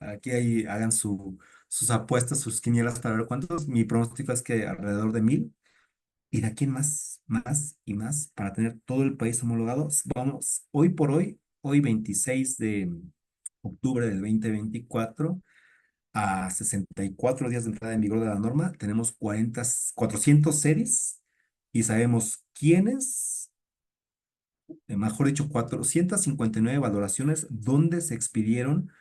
Aquí ahí hagan sus apuestas, sus quinielas para ver cuántos. Mi pronóstico es que alrededor de 1000. Y de aquí en más, más y más, para tener todo el país homologado. Vamos, hoy por hoy 26 de octubre del 2024, a 64 días de entrada en vigor de la norma, tenemos 400 series y sabemos quiénes, mejor dicho, 459 valoraciones donde se expidieron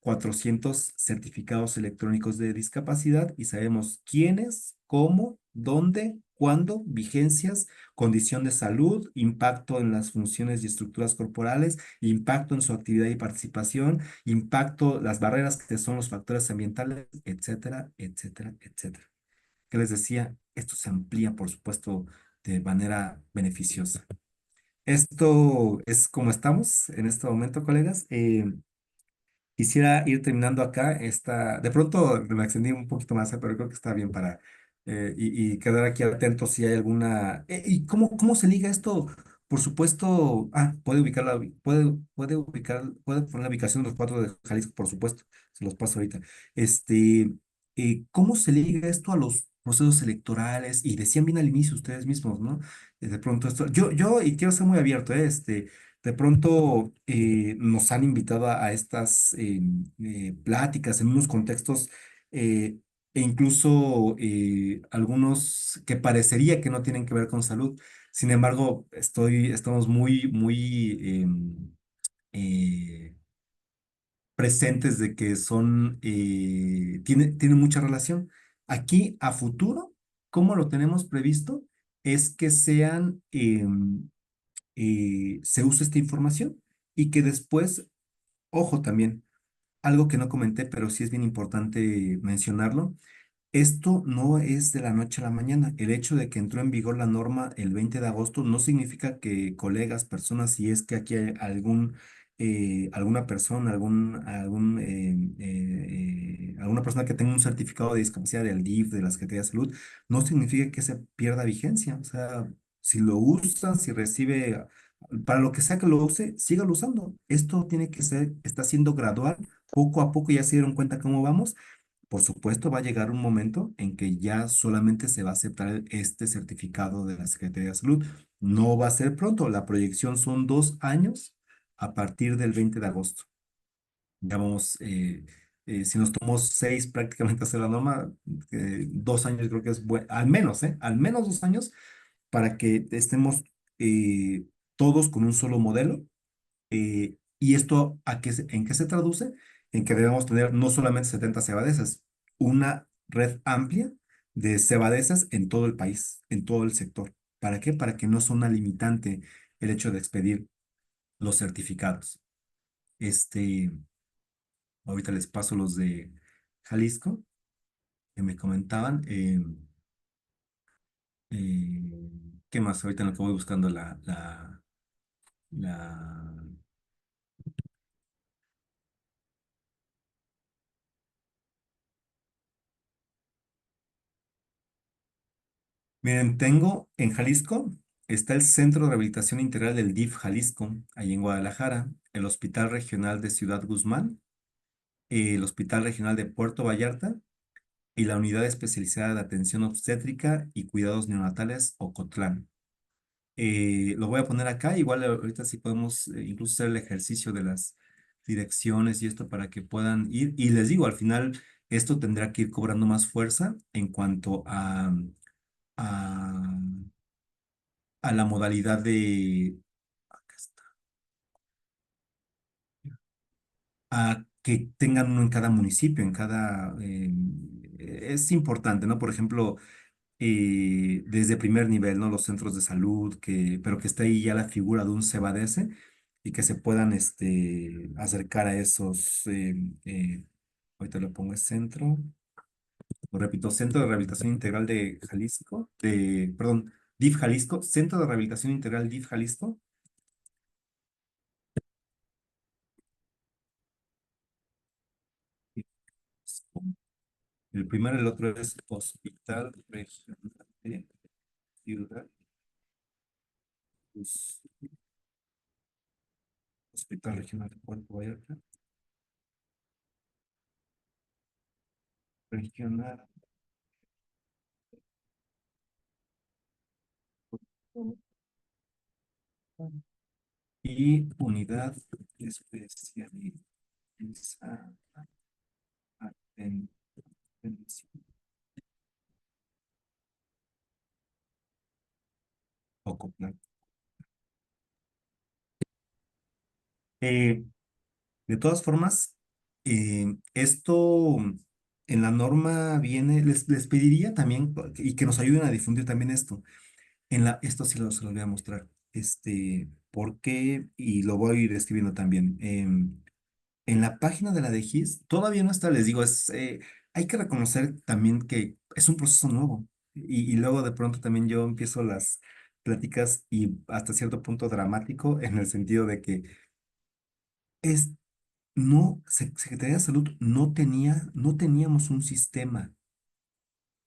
400 certificados electrónicos de discapacidad y sabemos quiénes, cómo, dónde, cuándo, vigencias, condición de salud, impacto en las funciones y estructuras corporales, impacto en su actividad y participación, impacto, las barreras que son los factores ambientales, etcétera, etcétera, etcétera. ¿Qué les decía? Esto se amplía, por supuesto, de manera beneficiosa. Esto es como estamos en este momento, colegas. Quisiera ir terminando acá de pronto me extendí un poquito más, pero creo que está bien para, y quedar aquí atentos si hay alguna, ¿y cómo se liga esto? Por supuesto, puede poner la ubicación de los cuatro de Jalisco, por supuesto, se los paso ahorita. Este, ¿Cómo se liga esto a los procesos electorales? Y decían bien al inicio ustedes mismos, ¿no? De pronto esto, y quiero ser muy abierto, de pronto nos han invitado a estas pláticas en unos contextos, e incluso algunos que parecería que no tienen que ver con salud. Sin embargo, estamos muy, muy eh, presentes de que tiene mucha relación. Aquí a futuro, ¿cómo lo tenemos previsto? Es que se use esta información y que después, ojo también, algo que no comenté, pero sí es bien importante mencionarlo. Esto no es de la noche a la mañana. El hecho de que entró en vigor la norma el 20 de agosto no significa que colegas, personas, si es que aquí hay alguna persona, alguna persona que tenga un certificado de discapacidad del DIF, de la Secretaría de Salud, no significa que se pierda vigencia. O sea, si lo usa, si recibe, para lo que sea que lo use, sígalo usando. Esto está siendo gradual, poco a poco. Ya se dieron cuenta cómo vamos. Por supuesto, va a llegar un momento en que ya solamente se va a aceptar este certificado de la Secretaría de Salud. No va a ser pronto, la proyección son 2 años a partir del 20 de agosto. Ya vamos, si nos tomó 6 prácticamente hacer la norma, 2 años creo que es bueno, al menos 2 años para que estemos eh, todos con un solo modelo. ¿Y esto en qué se traduce? En que debemos tener no solamente 70 cebadesas, una red amplia de cebadesas en todo el país, en todo el sector. ¿Para qué? Para que no sea una limitante el hecho de expedir los certificados. Este, Ahorita les paso los de Jalisco, que me comentaban. ¿Qué más? Ahorita en lo que voy buscando la Miren, tengo en Jalisco, está el Centro de Rehabilitación Integral del DIF Jalisco, ahí en Guadalajara, el Hospital Regional de Ciudad Guzmán, el Hospital Regional de Puerto Vallarta y la Unidad Especializada de Atención Obstétrica y Cuidados Neonatales, Ocotlán. Lo voy a poner acá, igual ahorita sí podemos incluso hacer el ejercicio de las direcciones y esto para que puedan ir. Y les digo, al final esto tendrá que ir cobrando más fuerza en cuanto a a la modalidad acá está, a que tengan uno en cada municipio, es importante, ¿no? Por ejemplo, desde primer nivel, ¿no? Los centros de salud, pero que esté ahí ya la figura de un Cebadese y que se puedan, acercar a esos, ahorita le pongo el centro, lo repito, Centro de Rehabilitación Integral de Jalisco, perdón, DIF Jalisco, Centro de Rehabilitación Integral DIF Jalisco. El primero, el otro es Hospital Regional de Ciudad Cruz. Local regional de Puerto Vallarta. Regional. Y unidad especializada. Atención. Ocoplan. De todas formas, esto en la norma viene, les pediría también y que nos ayuden a difundir también esto. Esto sí se los voy a mostrar. ¿Por qué? Y lo voy a ir escribiendo también. En la página de la de GIS todavía no está, les digo, hay que reconocer también que es un proceso nuevo. Y luego de pronto también yo empiezo las pláticas y hasta cierto punto dramático en el sentido de que es, no, Secretaría de Salud no teníamos un sistema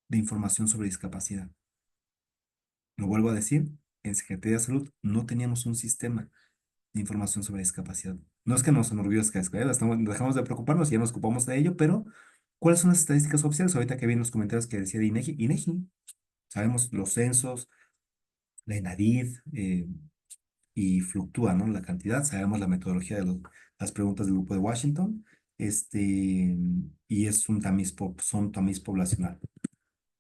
de información sobre discapacidad. Lo vuelvo a decir, en Secretaría de Salud no teníamos un sistema de información sobre discapacidad. No es que nos enorgullezca, dejamos de preocuparnos y ya nos ocupamos de ello, pero ¿cuáles son las estadísticas oficiales? Ahorita que vi en los comentarios que decía de INEGI, INEGI, sabemos los censos, la ENADID, y fluctúa, ¿no? La cantidad, sabemos la metodología de las preguntas del grupo de Washington, y es un son tamiz poblacional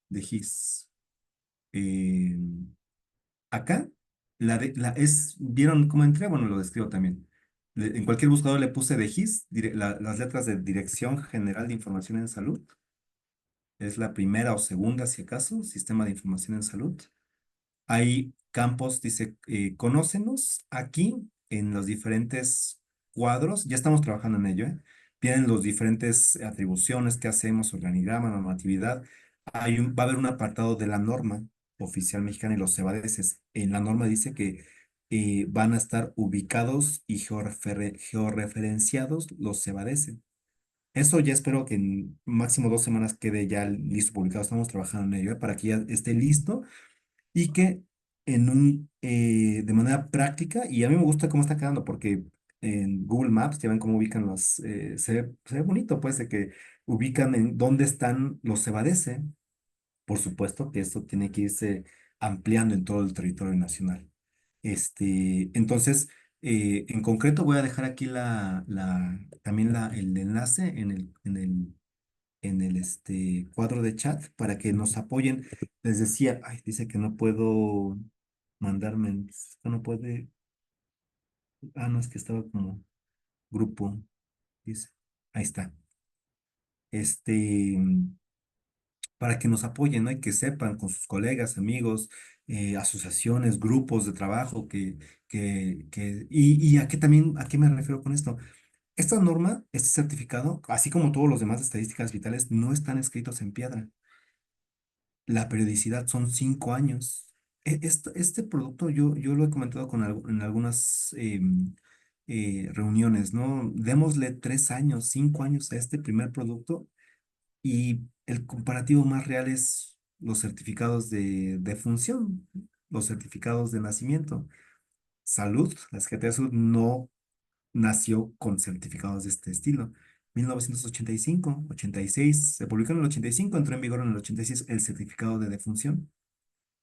de GIS. Eh, Acá, ¿vieron cómo entré? Bueno, lo describo también. En cualquier buscador le puse de GIS, las letras de Dirección General de Información en Salud. Es la primera o segunda, si acaso, Sistema de Información en Salud. Hay campos, dice, conócenos aquí en los diferentes cuadros. Ya estamos trabajando en ello, ¿eh? Vienen los diferentes atribuciones que hacemos, organigrama, normatividad. Va a haber un apartado de la norma oficial mexicana y los CEBADESES. En la norma dice que van a estar ubicados y georreferenciados los CEBADESES. Eso ya espero que en máximo 2 semanas quede ya listo publicado. Estamos trabajando en ello, ¿eh? Para que ya esté listo y que de manera práctica, y a mí me gusta cómo está quedando, porque en Google Maps ya ven cómo ubican se ve bonito, pues, de que ubican en dónde están los Cebadese. Por supuesto que esto tiene que irse ampliando en todo el territorio nacional. Entonces, en concreto voy a dejar aquí también el enlace en el cuadro de chat para que nos apoyen. Les decía, ay, dice que no puedo mandarme, no puede, no, es que estaba como grupo, dice, ahí está. Este, para que nos apoyen, ¿no? Y que sepan con sus colegas, amigos, asociaciones, grupos de trabajo, y a qué me refiero con esto. Esta norma, este certificado, así como todos los demás de estadísticas vitales, no están escritos en piedra. La periodicidad son 5 años. Este producto yo lo he comentado en algunas reuniones, ¿no? Démosle 3 años, 5 años a este primer producto y el comparativo más real es los certificados de función, los certificados de nacimiento. Salud, la Secretaría de Salud no nació con certificados de este estilo. 1985, 86, se publicó en el 85, entró en vigor en el 86 el certificado de defunción.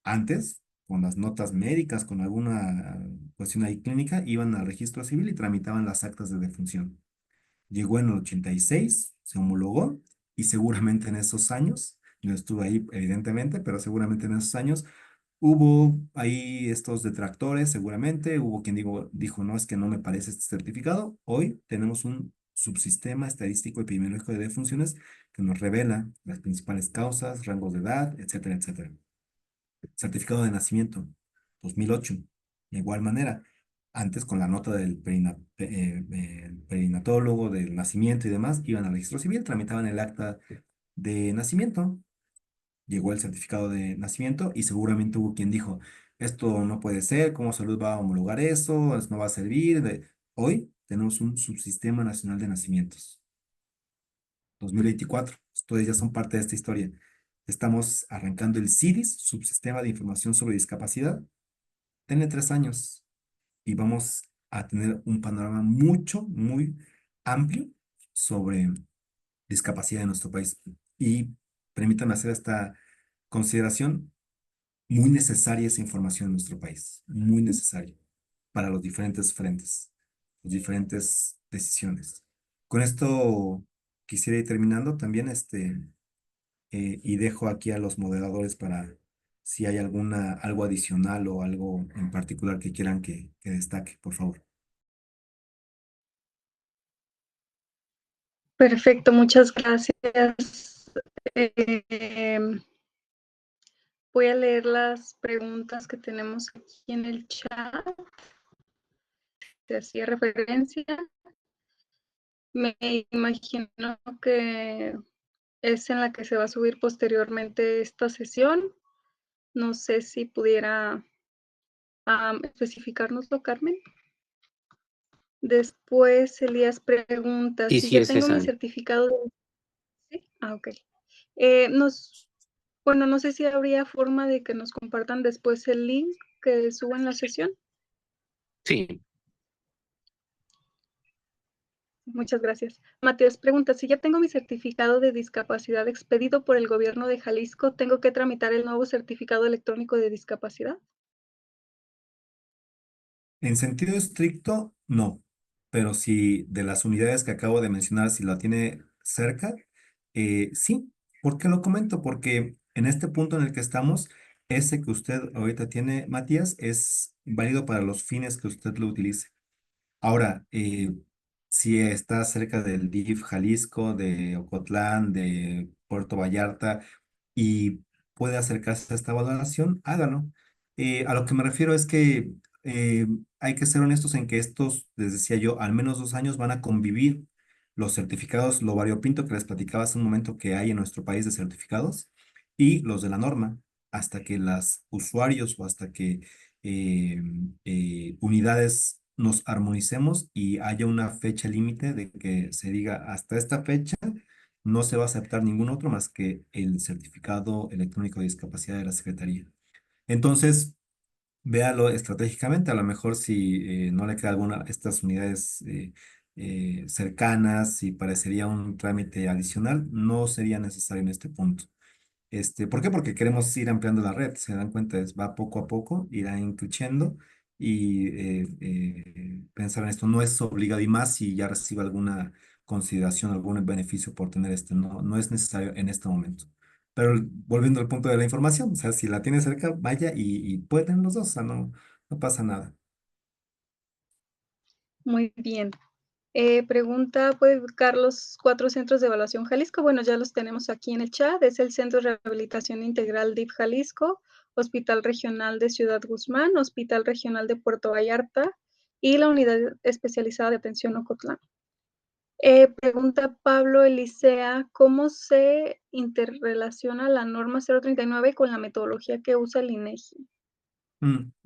Antes, con las notas médicas, con alguna cuestión ahí clínica, iban al registro civil y tramitaban las actas de defunción. Llegó en el 86, se homologó y seguramente en esos años, no estuve ahí evidentemente, pero seguramente en esos años hubo ahí estos detractores, seguramente, hubo quien dijo, no, es que no me parece este certificado. Hoy tenemos un subsistema estadístico epidemiológico de defunciones que nos revela las principales causas, rangos de edad, etcétera, etcétera. Certificado de nacimiento, 2008. De igual manera, antes con la nota del perinatólogo, del nacimiento y demás, iban al registro civil, tramitaban el acta de nacimiento, llegó el certificado de nacimiento y seguramente hubo quien dijo, esto no puede ser, ¿cómo salud va a homologar eso? No va a servir. Hoy tenemos un subsistema nacional de nacimientos. 2024. Ustedes ya son parte de esta historia. Estamos arrancando el CIDIS, Subsistema de Información sobre Discapacidad. Tiene 3 años y vamos a tener un panorama mucho, muy amplio sobre discapacidad en nuestro país. Y permítanme hacer esta consideración, muy necesaria esa información en nuestro país, muy necesaria para los diferentes frentes, las diferentes decisiones. Con esto quisiera ir terminando también, y dejo aquí a los moderadores para si hay algo adicional o algo en particular que quieran que destaque, por favor. Perfecto, muchas gracias. Em, Voy a leer las preguntas que tenemos aquí en el chat. Te hacía referencia. Me imagino que es en la que se va a subir posteriormente esta sesión. No sé si pudiera especificárnoslo, Carmen. Después, Elías pregunta, Sí, si sí ya es tengo mi esa. certificado de... ¿Sí? Ok. Bueno, no sé si habría forma de que nos compartan después el link que suba en la sesión. Sí. Muchas gracias. Matías pregunta, si ya tengo mi certificado de discapacidad expedido por el gobierno de Jalisco, ¿tengo que tramitar el nuevo certificado electrónico de discapacidad? En sentido estricto, no, pero si de las unidades que acabo de mencionar, si la tiene cerca, sí. ¿Por qué lo comento? Porque en este punto en el que estamos, ese que usted ahorita tiene, Matías, es válido para los fines que usted lo utilice. Ahora, si está cerca del DIF Jalisco, de Ocotlán, de Puerto Vallarta y puede acercarse a esta valoración, hágalo. A lo que me refiero es que eh, hay que ser honestos en que estos, les decía yo, al menos 2 años van a convivir los certificados, lo variopinto que les platicaba hace un momento que hay en nuestro país de certificados y los de la norma, hasta que las usuarios o hasta que eh, unidades nos armonicemos y haya una fecha límite de que se diga hasta esta fecha no se va a aceptar ningún otro más que el certificado electrónico de discapacidad de la Secretaría. Entonces, véalo estratégicamente, a lo mejor si no le queda alguna de estas unidades cercanas y parecería un trámite adicional, no sería necesario en este punto. ¿Por qué? Porque queremos ir ampliando la red, se dan cuenta, va poco a poco, irá increciendo y pensar en esto no es obligado y más si ya recibe alguna consideración, algún beneficio por tener no, no es necesario en este momento. Pero volviendo al punto de la información, o sea, si la tiene cerca, vaya y puede tener los dos, o sea, no, no pasa nada. Muy bien. Pregunta, ¿puede ubicar los 4 centros de evaluación Jalisco? Bueno, ya los tenemos aquí en el chat. Es el Centro de Rehabilitación Integral DIF Jalisco, Hospital Regional de Ciudad Guzmán, Hospital Regional de Puerto Vallarta y la Unidad Especializada de Atención Ocotlán. Pregunta Pablo Elisea, ¿cómo se interrelaciona la norma 039 con la metodología que usa el INEGI?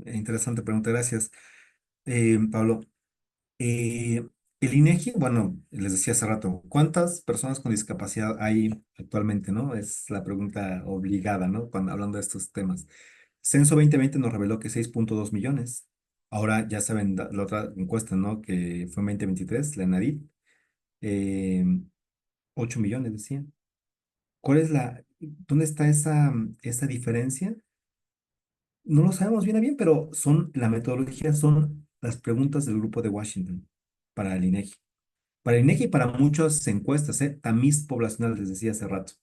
Interesante pregunta, gracias. Pablo, Eh, el INEGI, bueno, les decía hace rato, ¿cuántas personas con discapacidad hay actualmente, no? Es la pregunta obligada, ¿no? Cuando hablando de estos temas. Censo 2020 nos reveló que 6.2 millones. Ahora ya saben la otra encuesta, ¿no? Que fue en 2023, la ENADIP, eh, 8 millones, decía. ¿Dónde está esa diferencia? No lo sabemos bien a bien, pero la metodología son las preguntas del grupo de Washington para el INEGI. Para el INEGI y para muchas encuestas, tamiz poblacional, les decía hace rato.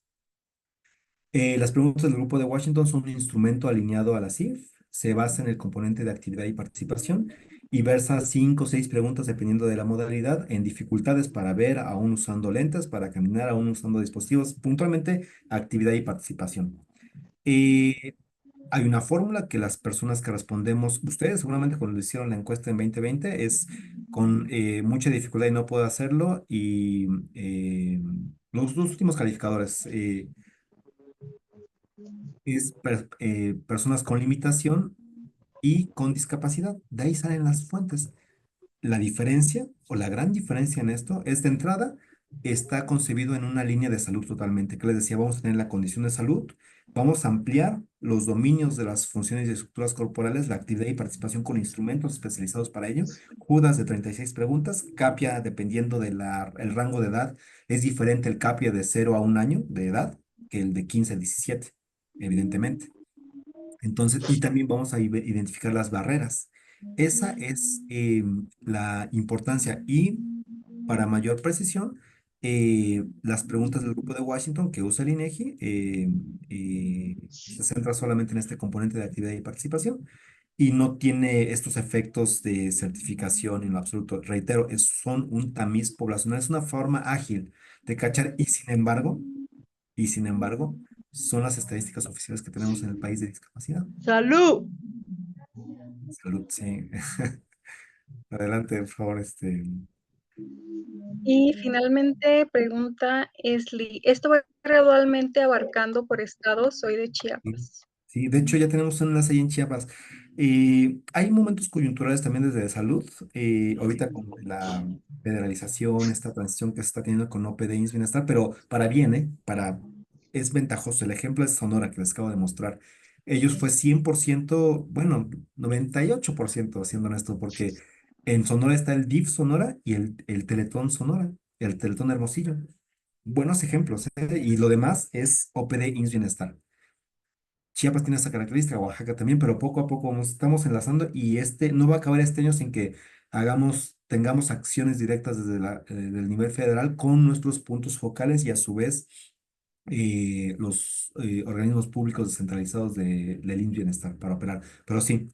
Las preguntas del grupo de Washington son un instrumento alineado a la CIF, se basa en el componente de actividad y participación y versa 5 o 6 preguntas dependiendo de la modalidad en dificultades para ver, aún usando lentes, para caminar, aún usando dispositivos, puntualmente actividad y participación. Eh, Hay una fórmula que las personas que respondemos, ustedes seguramente cuando hicieron la encuesta en 2020 es con mucha dificultad y no puedo hacerlo. Y los dos últimos calificadores es personas con limitación y con discapacidad. De ahí salen las fuentes. La diferencia o la gran diferencia en esto es de entrada, está concebido en una línea de salud totalmente. Que les decía, vamos a tener la condición de salud, Vamos a ampliar los dominios de las funciones y estructuras corporales, la actividad y participación con instrumentos especializados para ello. Judas de 36 preguntas. CAPIA, dependiendo del rango de edad, es diferente el CAPIA de 0 a 1 año de edad que el de 15 a 17, evidentemente. Entonces, y también vamos a identificar las barreras. Esa es la importancia. Y para mayor precisión, las preguntas del grupo de Washington que usa el INEGI se centra solamente en este componente de actividad y participación y no tiene estos efectos de certificación en lo absoluto. Reitero, son un tamiz poblacional, es una forma ágil de cachar y sin embargo, son las estadísticas oficiales que tenemos en el país de discapacidad. ¡Salud! Salud, sí. Adelante, por favor, Y finalmente pregunta Esli, ¿esto va gradualmente abarcando por estado? Soy de Sí, Chiapas. sí, de hecho ya tenemos un enlace ahí en Chiapas. Hay momentos coyunturales también desde salud. Ahorita con la federalización, esta transición que se está teniendo con OPD y Bienestar, pero para bien, ¿eh? Es ventajoso. El ejemplo es Sonora, que les acabo de mostrar. Ellos fue 100%, bueno, 98% siendo honesto, porque en Sonora está el DIF Sonora y el Teletón Sonora, el Teletón Hermosillo. Buenos ejemplos, ¿eh? Y lo demás es OPD IMSS Bienestar. Chiapas tiene esa característica, Oaxaca también, pero poco a poco estamos enlazando y no va a acabar este año sin que tengamos acciones directas desde del nivel federal con nuestros puntos focales y a su vez los organismos públicos descentralizados del IMSS Bienestar para operar. Pero sí,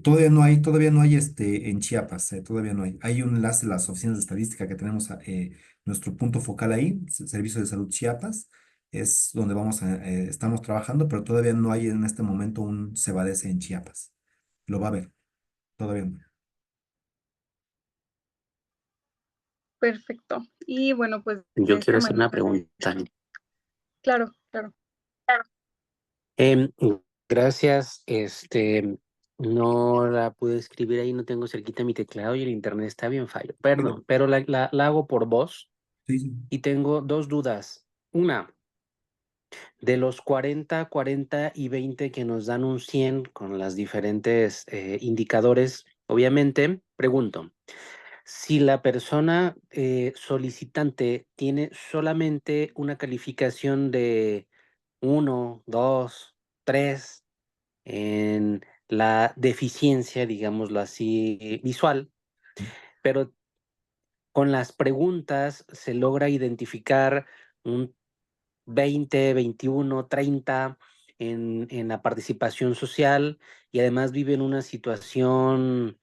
todavía no hay en Chiapas, todavía no hay. Hay un enlace de las oficinas de estadística que tenemos nuestro punto focal ahí, Servicio de Salud Chiapas, es donde estamos trabajando, pero todavía no hay en este momento un Cebadese en Chiapas. Lo va a haber, todavía no. Perfecto. Y bueno, pues de Yo esta quiero hacer una manera, pregunta. claro, claro. Em, gracias, no la pude escribir ahí, no tengo cerquita mi teclado y el internet está bien fallo. Perdón, pero la hago por voz Sí, sí. y tengo dos dudas. Una, de los 40, 40 y 20 que nos dan un 100 con las diferentes indicadores, obviamente, pregunto, si la persona solicitante tiene solamente una calificación de 1, 2, 3 en la deficiencia, digámoslo así, visual, pero con las preguntas se logra identificar un 20, 21, 30 en la participación social y además vive en una situación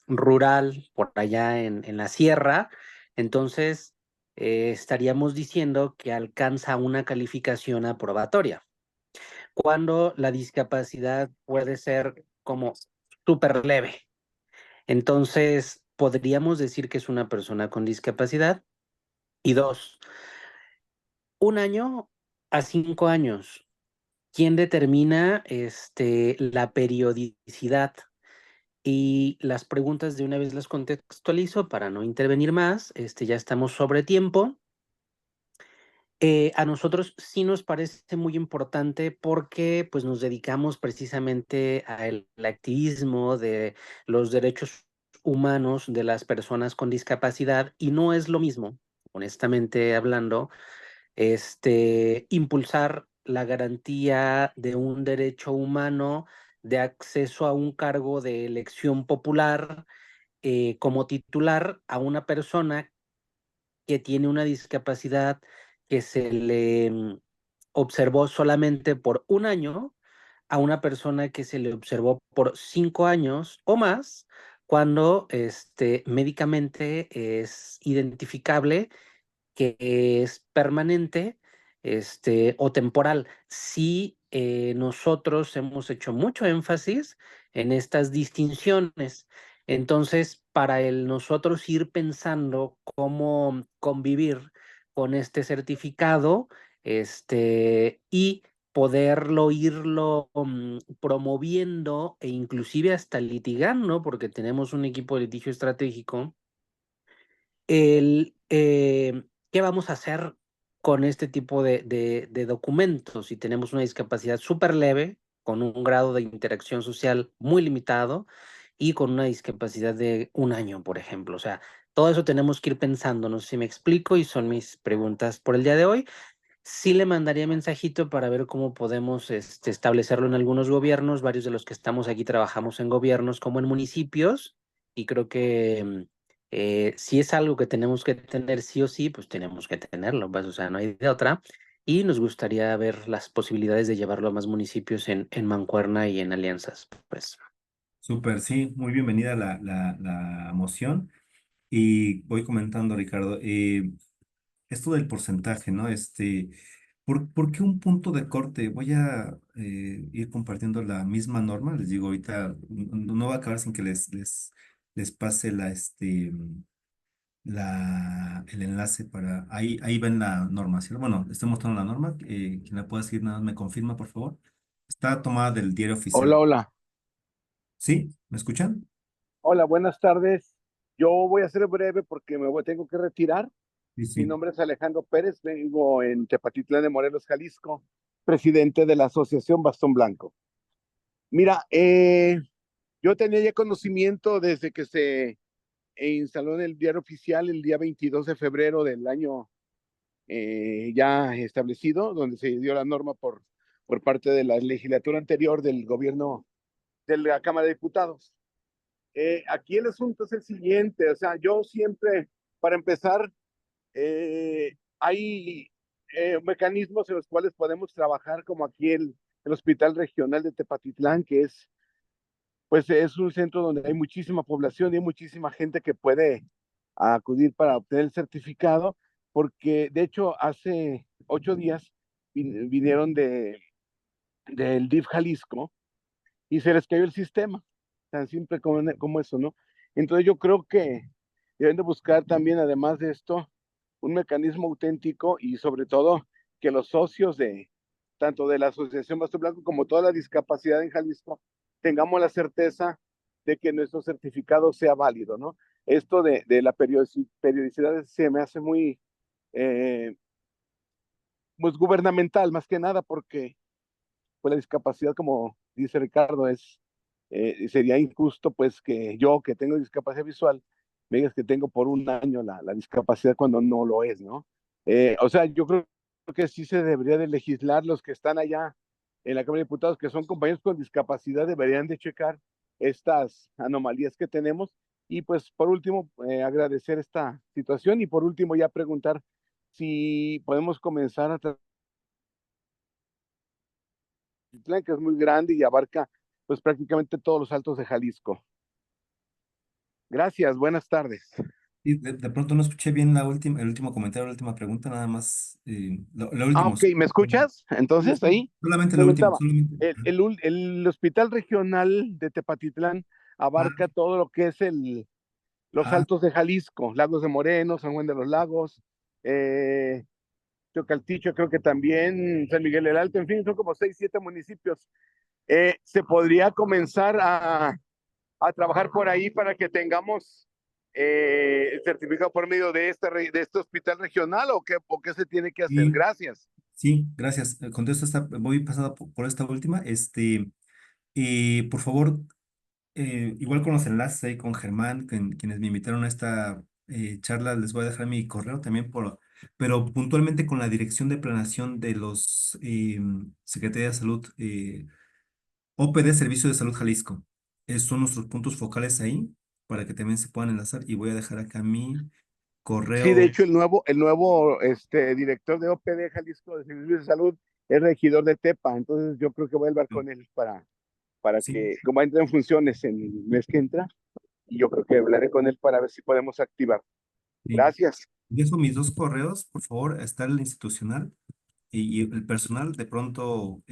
rural por allá en la sierra, entonces estaríamos diciendo que alcanza una calificación aprobatoria, cuando la discapacidad puede ser como súper leve. Entonces, podríamos decir que es una persona con discapacidad. Y dos, 1 año a 5 años, ¿quién determina la periodicidad? Y las preguntas de una vez las contextualizo para no intervenir más. Ya estamos sobre tiempo. A nosotros sí nos parece muy importante porque pues, nos dedicamos precisamente al activismo de los derechos humanos de las personas con discapacidad y no es lo mismo, honestamente hablando, impulsar la garantía de un derecho humano de acceso a un cargo de elección popular como titular a una persona que tiene una discapacidad que se le observó solamente por 1 año a una persona que se le observó por 5 años o más, cuando médicamente es identificable que es permanente, o temporal. Sí, nosotros hemos hecho mucho énfasis en estas distinciones. Entonces, para nosotros ir pensando cómo convivir con este certificado, y poderlo irlo promoviendo e inclusive hasta litigando, porque tenemos un equipo de litigio estratégico, ¿qué vamos a hacer con este tipo de documentos. Si tenemos una discapacidad súper leve, con un grado de interacción social muy limitado y con una discapacidad de 1 año, por ejemplo. O sea, todo eso tenemos que ir pensando, no sé si me explico, y son mis preguntas por el día de hoy. Sí le mandaría mensajito para ver cómo podemos establecerlo en algunos gobiernos. Varios de los que estamos aquí trabajamos en gobiernos como en municipios, y creo que si es algo que tenemos que tener sí o sí, pues tenemos que tenerlo, pues, o sea, no hay de otra. Y nos gustaría ver las posibilidades de llevarlo a más municipios en mancuerna y en alianzas, pues. Súper, sí, muy bienvenida la moción. Y voy comentando, Ricardo, esto del porcentaje, ¿no? ¿Por qué un punto de corte? Voy a ir compartiendo la misma norma. Les digo, ahorita no va a acabar sin que les pase el enlace para... Ahí ven la norma, ¿cierto? Bueno, estoy mostrando la norma. Quien la pueda seguir, nada más me confirma, por favor. Está tomada del diario Hola, oficial. hola. ¿Sí? ¿Me escuchan? Hola, buenas tardes. Yo voy a ser breve porque tengo que retirar. Sí, Mi sí. nombre es Alejandro Pérez, vengo en Tepatitlán de Morelos, Jalisco, presidente de la Asociación Bastón Blanco. Mira, yo tenía ya conocimiento desde que se instaló en el diario oficial el día 22 de febrero del año ya establecido, donde se dio la norma por parte de la legislatura anterior del gobierno de la Cámara de Diputados. Aquí el asunto es el siguiente, o sea, yo siempre, para empezar, hay mecanismos en los cuales podemos trabajar, como aquí el Hospital Regional de Tepatitlán, que pues es un centro donde hay muchísima población y hay muchísima gente que puede acudir para obtener el certificado, porque de hecho hace 8 días vinieron del DIF Jalisco y se les cayó el sistema, tan simple como eso, ¿no? Entonces yo creo que deben de buscar también, además de esto, un mecanismo auténtico y sobre todo que los socios de tanto de la Asociación Basto Blanco como toda la discapacidad en Jalisco tengamos la certeza de que nuestro certificado sea válido, ¿no? Esto de la periodicidad se me hace muy pues gubernamental más que nada porque pues la discapacidad, como dice Ricardo, sería injusto pues que yo que tengo discapacidad visual me digas que tengo por 1 año la discapacidad cuando no lo es, ¿no? O sea, yo creo que sí se debería de legislar. Los que están allá en la Cámara de Diputados, que son compañeros con discapacidad, deberían de checar estas anomalías que tenemos. Y pues por último, agradecer esta situación y por último ya preguntar si podemos comenzar a que es muy grande y abarca pues prácticamente todos los altos de Jalisco. Gracias, buenas tardes. Y de pronto no escuché bien el último comentario, la última pregunta, nada más, lo último. Ok, ¿me escuchas? Sí, Entonces sí, ahí solamente lo último, comentaba, solamente. el Hospital Regional de Tepatitlán Ah, abarca todo lo que es los ah, altos de Jalisco, Lagos de Moreno, San Juan de los Lagos, eh, Teocalticho, creo que también, San Miguel el Alto, en fin, son como 6, 7 municipios. Se podría comenzar a trabajar por ahí para que tengamos el certificado por medio de este hospital regional o qué se tiene que hacer. sí, Gracias. sí, gracias. Contesto voy pasando por esta última. Por favor, igual con los enlaces ahí con Germán, quienes me invitaron a esta charla, les voy a dejar mi correo también pero puntualmente con la dirección de planeación de los Secretaría de Salud, OPD Servicio de Salud Jalisco. Son nuestros puntos focales ahí para que también se puedan enlazar y voy a dejar acá mi Sí, de correo. hecho, el nuevo director de OPD Jalisco de Servicios de Salud es regidor de Tepa, entonces yo creo que voy a hablar con él para Sí, que, como entra en funciones en el mes que entra, y yo creo que hablaré con él para ver si podemos activar. sí. Gracias. Dejo mis dos correos, por favor, está el institucional y el personal, de pronto,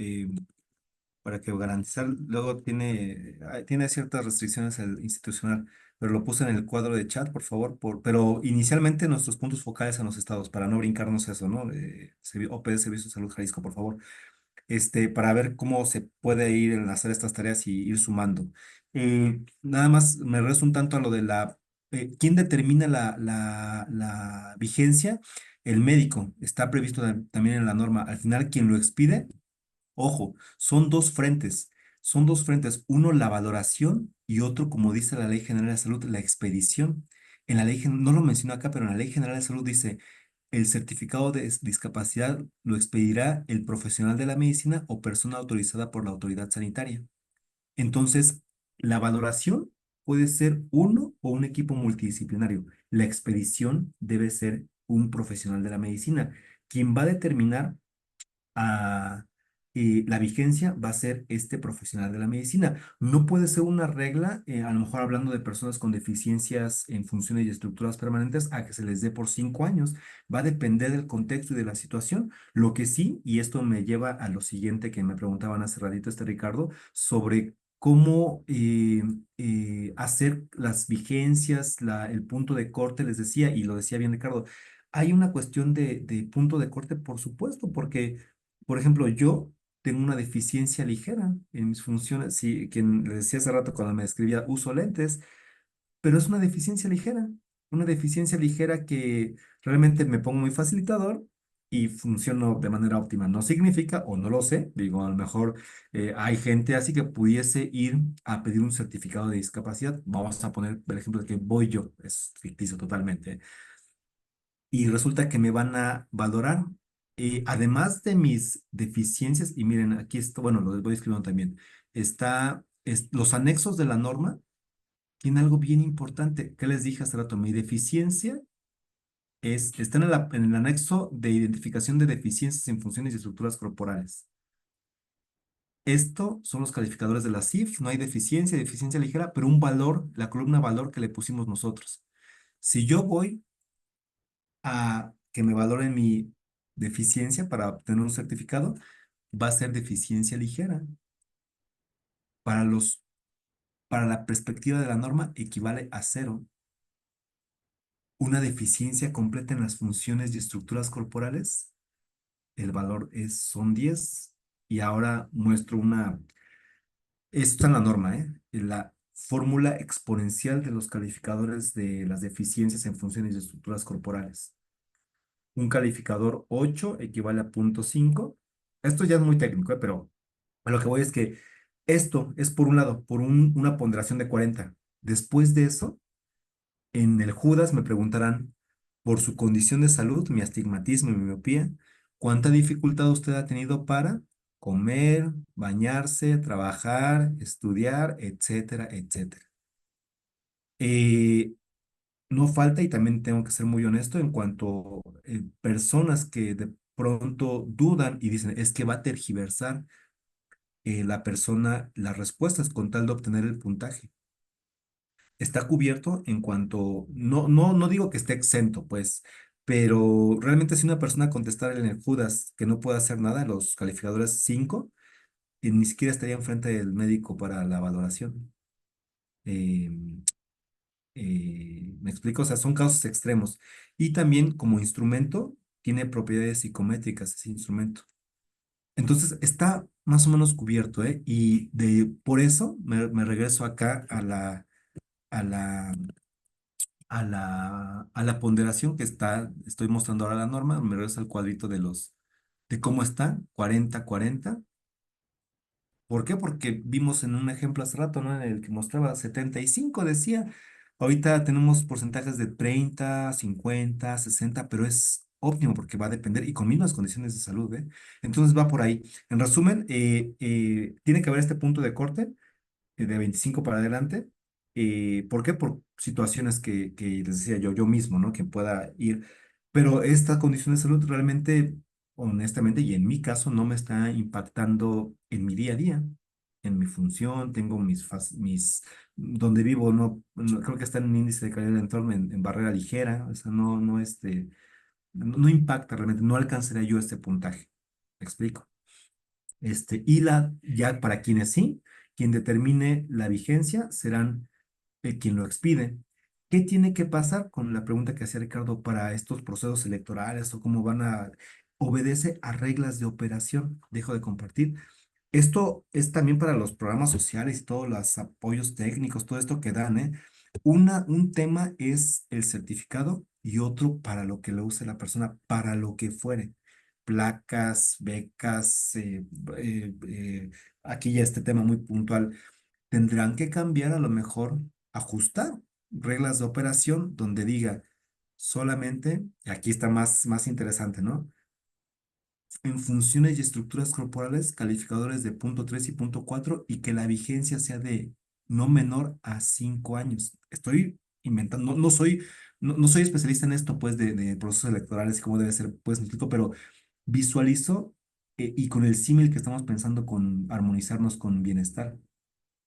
para que garantizar, luego tiene ciertas restricciones el institucional, pero lo puse en el cuadro de chat, por favor, pero inicialmente nuestros puntos focales en los estados, para no brincarnos eso, ¿no? OPD Servicio de Salud Jalisco, por favor, para ver cómo se puede ir en hacer estas tareas y ir sumando. Nada más me rezo un tanto a lo de ¿quién determina la vigencia? El médico está previsto también en la norma. Al final, quien lo expide, ojo, son dos frentes, uno la valoración y otro, como dice la Ley General de Salud, la expedición. En la no lo menciono acá, pero en la Ley General de Salud dice, el certificado de discapacidad lo expedirá el profesional de la medicina o persona autorizada por la autoridad sanitaria. Entonces, la valoración puede ser uno o un equipo multidisciplinario. La expedición debe ser un profesional de la medicina, quien va a determinar a, la vigencia va a ser este profesional de la medicina. No puede ser una regla, a lo mejor hablando de personas con deficiencias en funciones y estructuras permanentes, a que se les dé por 5 años. Va a depender del contexto y de la situación. Lo que sí, y esto me lleva a lo siguiente que me preguntaban hace ratito Ricardo, sobre cómo hacer las vigencias, el punto de corte, les decía, y lo decía bien Ricardo, hay una cuestión de punto de corte, por supuesto, porque por ejemplo, yo tengo una deficiencia ligera en mis funciones, sí, que le decía hace rato cuando me describía, uso lentes, pero es una deficiencia ligera que realmente me pongo muy facilitador y funciono de manera óptima. No significa, o no lo sé, digo, a lo mejor hay gente así que pudiese ir a pedir un certificado de discapacidad. Vamos a poner el ejemplo de que voy yo, es ficticio totalmente, y resulta que me van a valorar. Además de mis deficiencias, y miren, aquí está, bueno, lo voy escribiendo también, los anexos de la norma tienen algo bien importante. ¿Qué les dije hace rato? Mi deficiencia está en el anexo de identificación de deficiencias en funciones y estructuras corporales. Esto son los calificadores de la CIF, no hay deficiencia ligera, pero un valor, la columna valor que le pusimos nosotros. Si yo voy a que me valoren mi deficiencia para obtener un certificado, va a ser deficiencia ligera. Para para la perspectiva de la norma, equivale a cero. Una deficiencia completa en las funciones y estructuras corporales, el valor son 10. Y ahora muestro esto está en la norma, la fórmula exponencial de los calificadores de las deficiencias en funciones y estructuras corporales. Un calificador 8 equivale a 0.5. Esto ya es muy técnico, pero a lo que voy es que esto es por un lado, por una ponderación de 40. Después de eso, en el Judas me preguntarán, por su condición de salud, mi astigmatismo y mi miopía, ¿cuánta dificultad usted ha tenido para comer, bañarse, trabajar, estudiar, etcétera, etcétera? Eh, no falta, y también tengo que ser muy honesto, en cuanto a personas que de pronto dudan y dicen, es que va a tergiversar la persona las respuestas con tal de obtener el puntaje. Está cubierto en cuanto, no digo que esté exento, pues, pero realmente si una persona contestara en el Judas que no puede hacer nada, los calificadores 5, ni siquiera estaría enfrente del médico para la valoración. Eh, ¿Me explico? O sea, son casos extremos. Y también como instrumento, tiene propiedades psicométricas ese instrumento. Entonces, está más o menos cubierto, ¿eh? Y por eso me regreso acá a la, a la ponderación que estoy mostrando ahora la norma, me regreso al cuadrito de cómo está, 40-40. ¿Por qué? Porque vimos en un ejemplo hace rato, ¿no? En el que mostraba 75, decía. Ahorita tenemos porcentajes de 30, 50, 60, pero es óptimo porque va a depender y con mismas condiciones de salud, ¿eh? Entonces va por ahí. En resumen, tiene que haber este punto de corte de 25 para adelante. ¿Por qué? Por situaciones que les decía yo mismo, ¿no? Que pueda ir. Pero esta condición de salud realmente, honestamente, y en mi caso, no me está impactando en mi día a día, en mi función. Tengo donde vivo, creo que está en un índice de calidad del entorno en barrera ligera. O sea, no impacta realmente, no alcanzaría yo este puntaje. ¿Me explico? Ya para quienes sí, quien determine la vigencia serán quien lo expide. ¿Qué tiene que pasar con la pregunta que hacía Ricardo para estos procesos electorales o cómo van a obedece a reglas de operación? Dejo de compartir. Esto es también para los programas sociales y todos los apoyos técnicos, todo esto que dan, ¿eh? Un tema es el certificado y otro para lo que lo use la persona, para lo que fuere. Placas, becas, aquí ya este tema muy puntual. Tendrán que cambiar a lo mejor, ajustar reglas de operación donde diga solamente, y aquí está más interesante, ¿no? En funciones y estructuras corporales, calificadores de punto 3 y punto 4 y que la vigencia sea de no menor a 5 años. Estoy inventando, no soy especialista en esto, pues, de procesos electorales y cómo debe ser, pues, me explico, pero visualizo y con el símil que estamos pensando con armonizarnos con bienestar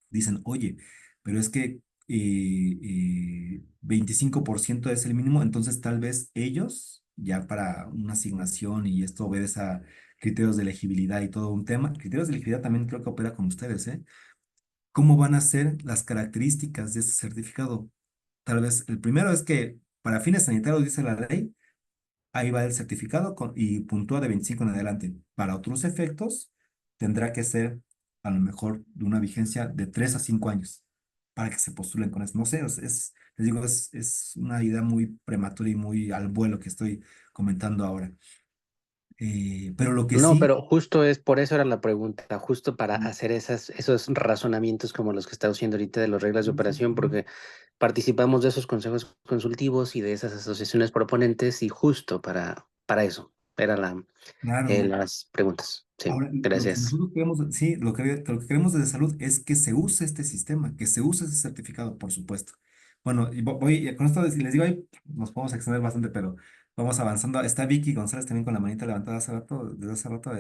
dicen, oye, pero es que 25% es el mínimo, entonces tal vez ellos, ya para una asignación y esto obedece a criterios de elegibilidad y todo un tema, criterios de elegibilidad también creo que opera con ustedes, ¿eh? ¿Cómo van a ser las características de este certificado? Tal vez el primero es que para fines sanitarios, dice la ley, ahí va el certificado y puntúa de 25 en adelante. Para otros efectos, tendrá que ser a lo mejor de una vigencia de 3 a 5 años para que se postulen con eso. No sé, les digo, es una idea muy prematura y muy al vuelo que estoy comentando ahora. Pero lo que No, sí, pero justo es por eso era la pregunta, justo para hacer esos razonamientos como los que está haciendo ahorita de las reglas de operación, porque participamos de esos consejos consultivos y de esas asociaciones proponentes y justo para eso era claro. las preguntas. Sí, Ahora, lo que gracias. nosotros queremos, sí, lo que queremos desde salud es que se use este sistema, que se use ese certificado, por supuesto. Bueno, y con esto les digo, ahí nos podemos extender bastante, pero vamos avanzando. Está Vicky González también con la manita levantada hace rato, desde hace rato,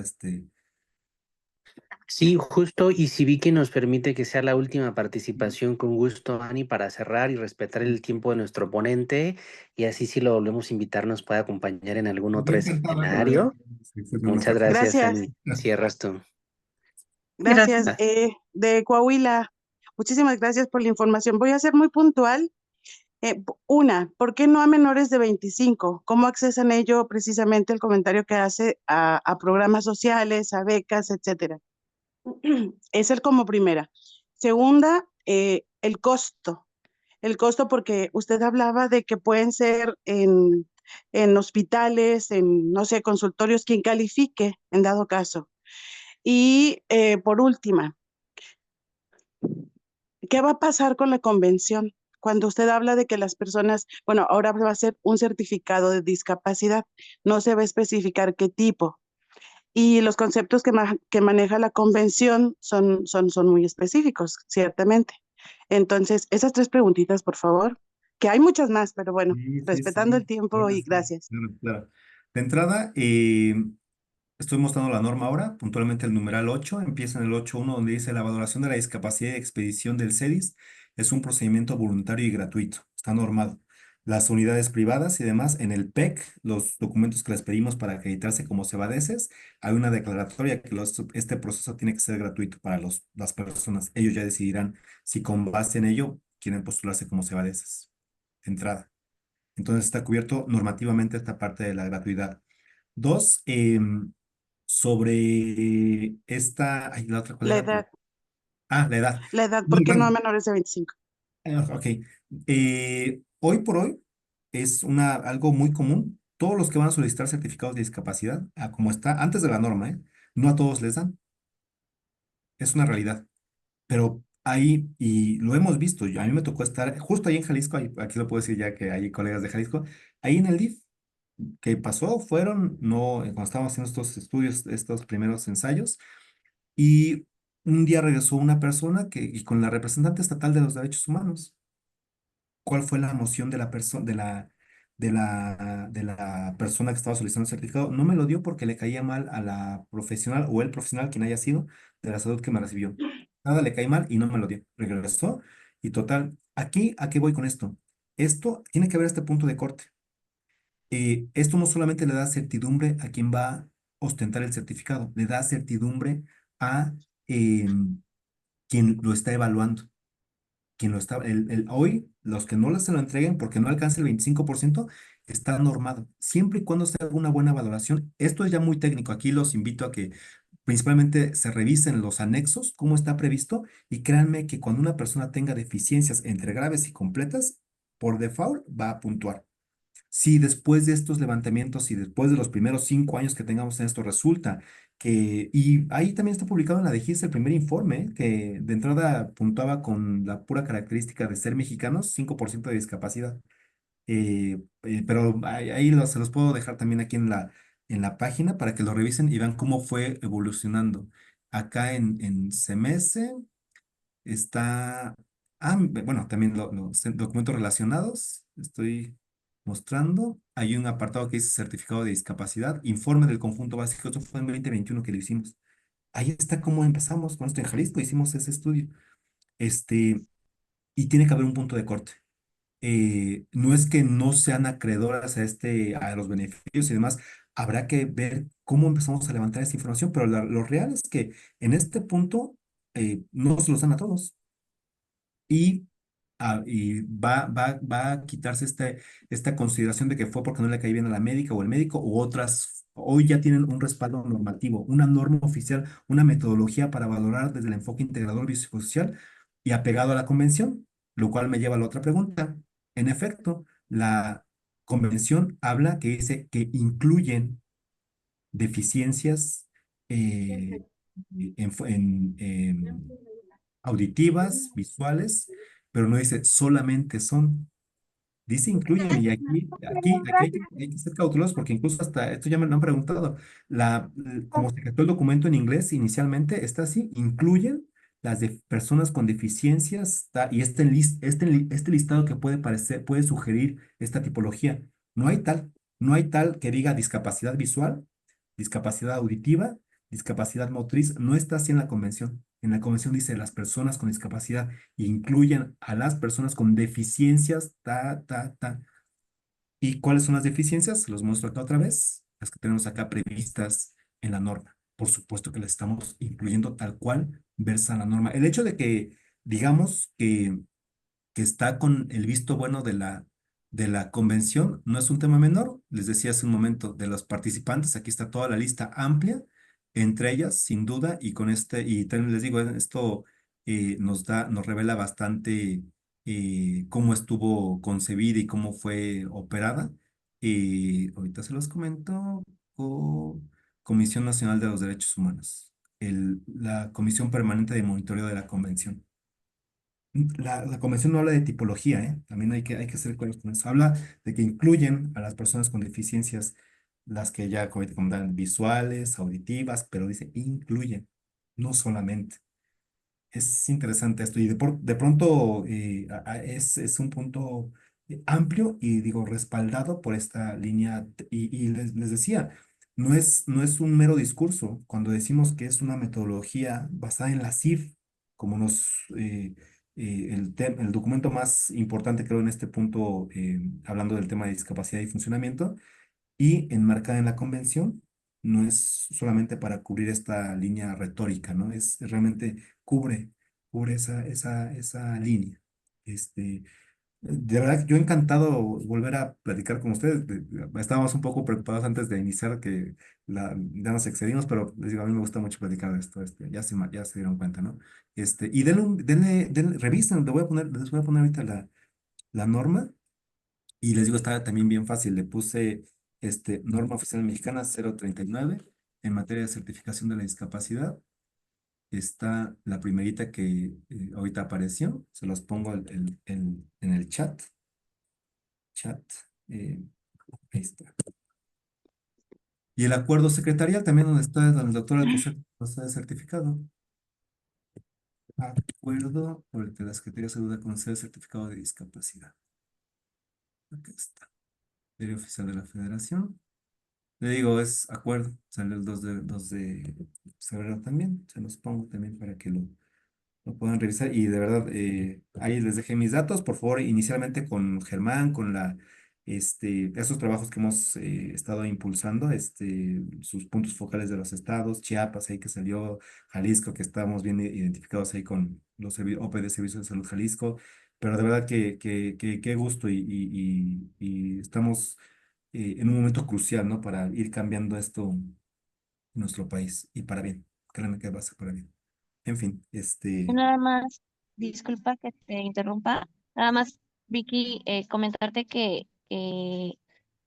Sí, justo, y si Vicky nos permite que sea la última participación, con gusto, Ani, para cerrar y respetar el tiempo de nuestro ponente, y así si lo volvemos a invitar nos puede acompañar en algún yo otro encantado, pero ya, escenario. se nos Muchas acabó. gracias, Gracias, Ani. Cierras tú. gracias. Ah, De Coahuila, muchísimas gracias por la información. Voy a ser muy puntual. Una, ¿por qué no a menores de 25? ¿Cómo accesan ello precisamente el comentario que hace a programas sociales, a becas, etcétera? Esa es como primera. Segunda, el costo. El costo porque usted hablaba de que pueden ser en hospitales, en, no sé, consultorios, quien califique en dado caso. Y por última, ¿qué va a pasar con la convención? Cuando usted habla de que las personas, bueno, ahora va a ser un certificado de discapacidad, no se va a especificar qué tipo. Y los conceptos que maneja la convención son muy específicos, ciertamente. Entonces, esas tres preguntitas, por favor, que hay muchas más, pero bueno, Sí, sí, respetando el sí, tiempo claro, y sí, gracias. claro, claro. De entrada, estoy mostrando la norma ahora, puntualmente el numeral 8 empieza en el 8.1 donde dice la valoración de la discapacidad y expedición del CEDIS es un procedimiento voluntario y gratuito, está normado. Las unidades privadas y demás, en el PEC, los documentos que les pedimos para acreditarse como cebadeses, hay una declaratoria que este proceso tiene que ser gratuito para las personas. Ellos ya decidirán si con base en ello quieren postularse como cebadeses. De entrada. Entonces está cubierto normativamente esta parte de la gratuidad. Dos, sobre esta, ay, la otra, ¿cuál La era? edad, La edad. la edad, ¿por Muy qué no a bueno, menores de 25? ok. Hoy por hoy es algo muy común. Todos los que van a solicitar certificados de discapacidad, como está antes de la norma, no a todos les dan. Es una realidad. Pero ahí, y lo hemos visto, a mí me tocó estar justo ahí en Jalisco, aquí lo puedo decir ya que hay colegas de Jalisco, ahí en el DIF. ¿Qué pasó? No, cuando estábamos haciendo estos estudios, estos primeros ensayos, y un día regresó una persona y con la representante estatal de los derechos humanos. ¿Cuál fue la moción de la persona, de la persona que estaba solicitando el certificado? No me lo dio porque le caía mal a la profesional o el profesional, quien haya sido, de la salud que me recibió. Nada le cae mal y no me lo dio. Regresó y total, ¿a qué voy con esto? Esto tiene que haber este punto de corte. Esto no solamente le da certidumbre a quien va a ostentar el certificado, le da certidumbre a quien lo está evaluando. Quien lo está, hoy, los que no se lo entreguen porque no alcanza el 25%, está normado. Siempre y cuando se haga una buena valoración, esto es ya muy técnico. Aquí los invito a que principalmente se revisen los anexos, cómo está previsto, y créanme que cuando una persona tenga deficiencias entre graves y completas, por default va a puntuar. Si después de estos levantamientos y después de los primeros 5 años que tengamos en esto resulta y ahí también está publicado en la DGIS el primer informe, que de entrada puntuaba con la pura característica de ser mexicanos, 5% de discapacidad. Pero ahí se los puedo dejar también aquí en la página para que lo revisen y vean cómo fue evolucionando. Acá en CEMESE está, bueno, también los documentos relacionados, estoy mostrando. Hay un apartado que dice certificado de discapacidad, informe del conjunto básico, esto fue en 2021 que lo hicimos. Ahí está cómo empezamos con esto en Jalisco, hicimos ese estudio. Este, y tiene que haber un punto de corte. No es que no sean acreedoras a los beneficios y demás, habrá que ver cómo empezamos a levantar esta información, pero lo real es que en este punto no se los dan a todos y va a quitarse esta consideración de que fue porque no le caí bien a la médica o el médico u otras. Hoy ya tienen un respaldo normativo, una norma oficial, una metodología para valorar desde el enfoque integrador biopsicosocial y apegado a la convención, lo cual me lleva a la otra pregunta. En efecto, la convención habla que dice que incluyen deficiencias eh, en auditivas, visuales, pero no dice solamente son. Dice incluyen y hay que ser cautelosos porque incluso hasta esto ya me lo han preguntado. Como se gestó el documento en inglés inicialmente, está así, incluyen las de personas con deficiencias y este listado que puede sugerir esta tipología. No hay tal, no hay tal que diga discapacidad visual, discapacidad auditiva, discapacidad motriz, no está así en la convención. En la convención dice las personas con discapacidad incluyen a las personas con deficiencias, ta. ¿Y cuáles son las deficiencias? Los muestro acá otra vez, las que tenemos acá previstas en la norma. Por supuesto que las estamos incluyendo tal cual versa la norma. El hecho de que digamos que está con el visto bueno de la convención no es un tema menor. Les decía hace un momento de los participantes, aquí está toda la lista amplia, entre ellas, sin duda, y también les digo, esto nos revela bastante cómo estuvo concebida y cómo fue operada. Ahorita se los comento. Comisión Nacional de los Derechos Humanos, la Comisión Permanente de Monitoreo de la Convención. La convención no habla de tipología, ¿eh? También hay que ser claros con eso. Habla de que incluyen a las personas con deficiencias, las que ya comentan, visuales, auditivas, pero dice incluyen, no solamente. Es interesante esto y de pronto es un punto amplio y digo respaldado por esta línea y les decía, no es un mero discurso cuando decimos que es una metodología basada en la CIF, como el documento más importante creo en este punto, hablando del tema de discapacidad y funcionamiento y enmarcada en la convención, no es solamente para cubrir esta línea retórica, ¿no? Realmente cubre esa línea. De verdad, yo encantado volver a platicar con ustedes. Estábamos un poco preocupados antes de iniciar que ya nos excedimos, pero les digo, a mí me gusta mucho platicar de esto. Ya se dieron cuenta, ¿no? Y revisen, les voy a poner ahorita la norma y les digo, está también bien fácil. Le puse norma oficial mexicana 039 en materia de certificación de la discapacidad. Está la primerita que ahorita apareció. Se los pongo en el chat. Chat. eh, Ahí está. Y el acuerdo secretarial también donde el doctor Alcocer está de certificado. Acuerdo por el que la Secretaría de Salud da a conocer el certificado de discapacidad. Aquí está. Diario Oficial de la Federación. Le digo, es acuerdo, sale el 2 de febrero también, se los pongo también para que lo puedan revisar y de verdad, ahí les dejé mis datos, por favor, inicialmente con Germán, con esos trabajos que hemos estado impulsando, sus puntos focales de los estados, Chiapas, ahí que salió, Jalisco, que estábamos bien identificados ahí con los OPD Servicios de Salud Jalisco, pero de verdad que qué gusto y estamos en un momento crucial, ¿no? Para ir cambiando esto en nuestro país y para bien. Créanme que va a ser para bien. En fin, Nada más, disculpa que te interrumpa. Nada más, Vicky, comentarte que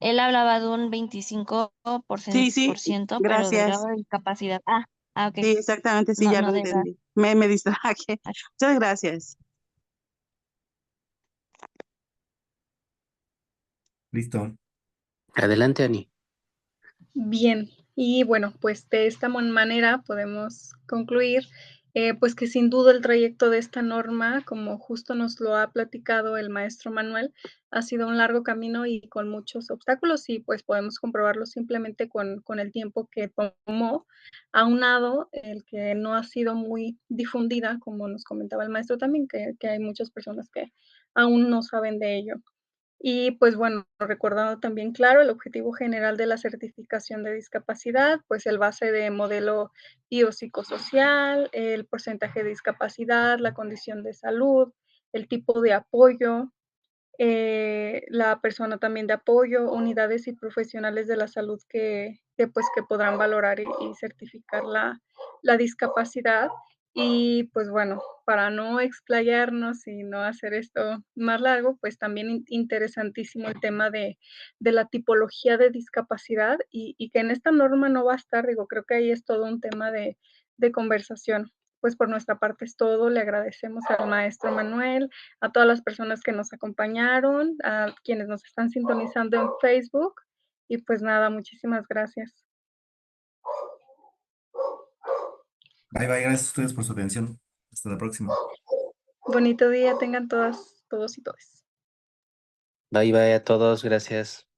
Él hablaba de un 25%, Sí, pero del gracias. grado de discapacidad. Ok. Sí, exactamente, sí, No, ya no lo de edad. entendí. Me distraje. Ah, Muchas gracias. Listo. Adelante, Ani. Bien, y bueno, pues de esta manera podemos concluir, pues que sin duda el trayecto de esta norma, como justo nos lo ha platicado el maestro Manuel, ha sido un largo camino y con muchos obstáculos y pues podemos comprobarlo simplemente con el tiempo que tomó, aunado el que no ha sido muy difundida, como nos comentaba el maestro también, que hay muchas personas que aún no saben de ello. Y pues bueno, recordando también, claro, el objetivo general de la certificación de discapacidad, pues el base de modelo biopsicosocial, el porcentaje de discapacidad, la condición de salud, el tipo de apoyo, la persona también de apoyo, unidades y profesionales de la salud pues, que podrán valorar y certificar la discapacidad. Y pues bueno, para no explayarnos y no hacer esto más largo, pues también interesantísimo el tema de la tipología de discapacidad y que en esta norma no va a estar, digo, creo que ahí es todo un tema de conversación. Pues por nuestra parte es todo, le agradecemos al maestro Manuel, a todas las personas que nos acompañaron, a quienes nos están sintonizando en Facebook. Y pues nada, muchísimas gracias. Bye, bye. Gracias a ustedes por su atención. Hasta la próxima. Bonito día tengan todas, todos y todas. Bye, bye a todos. Gracias.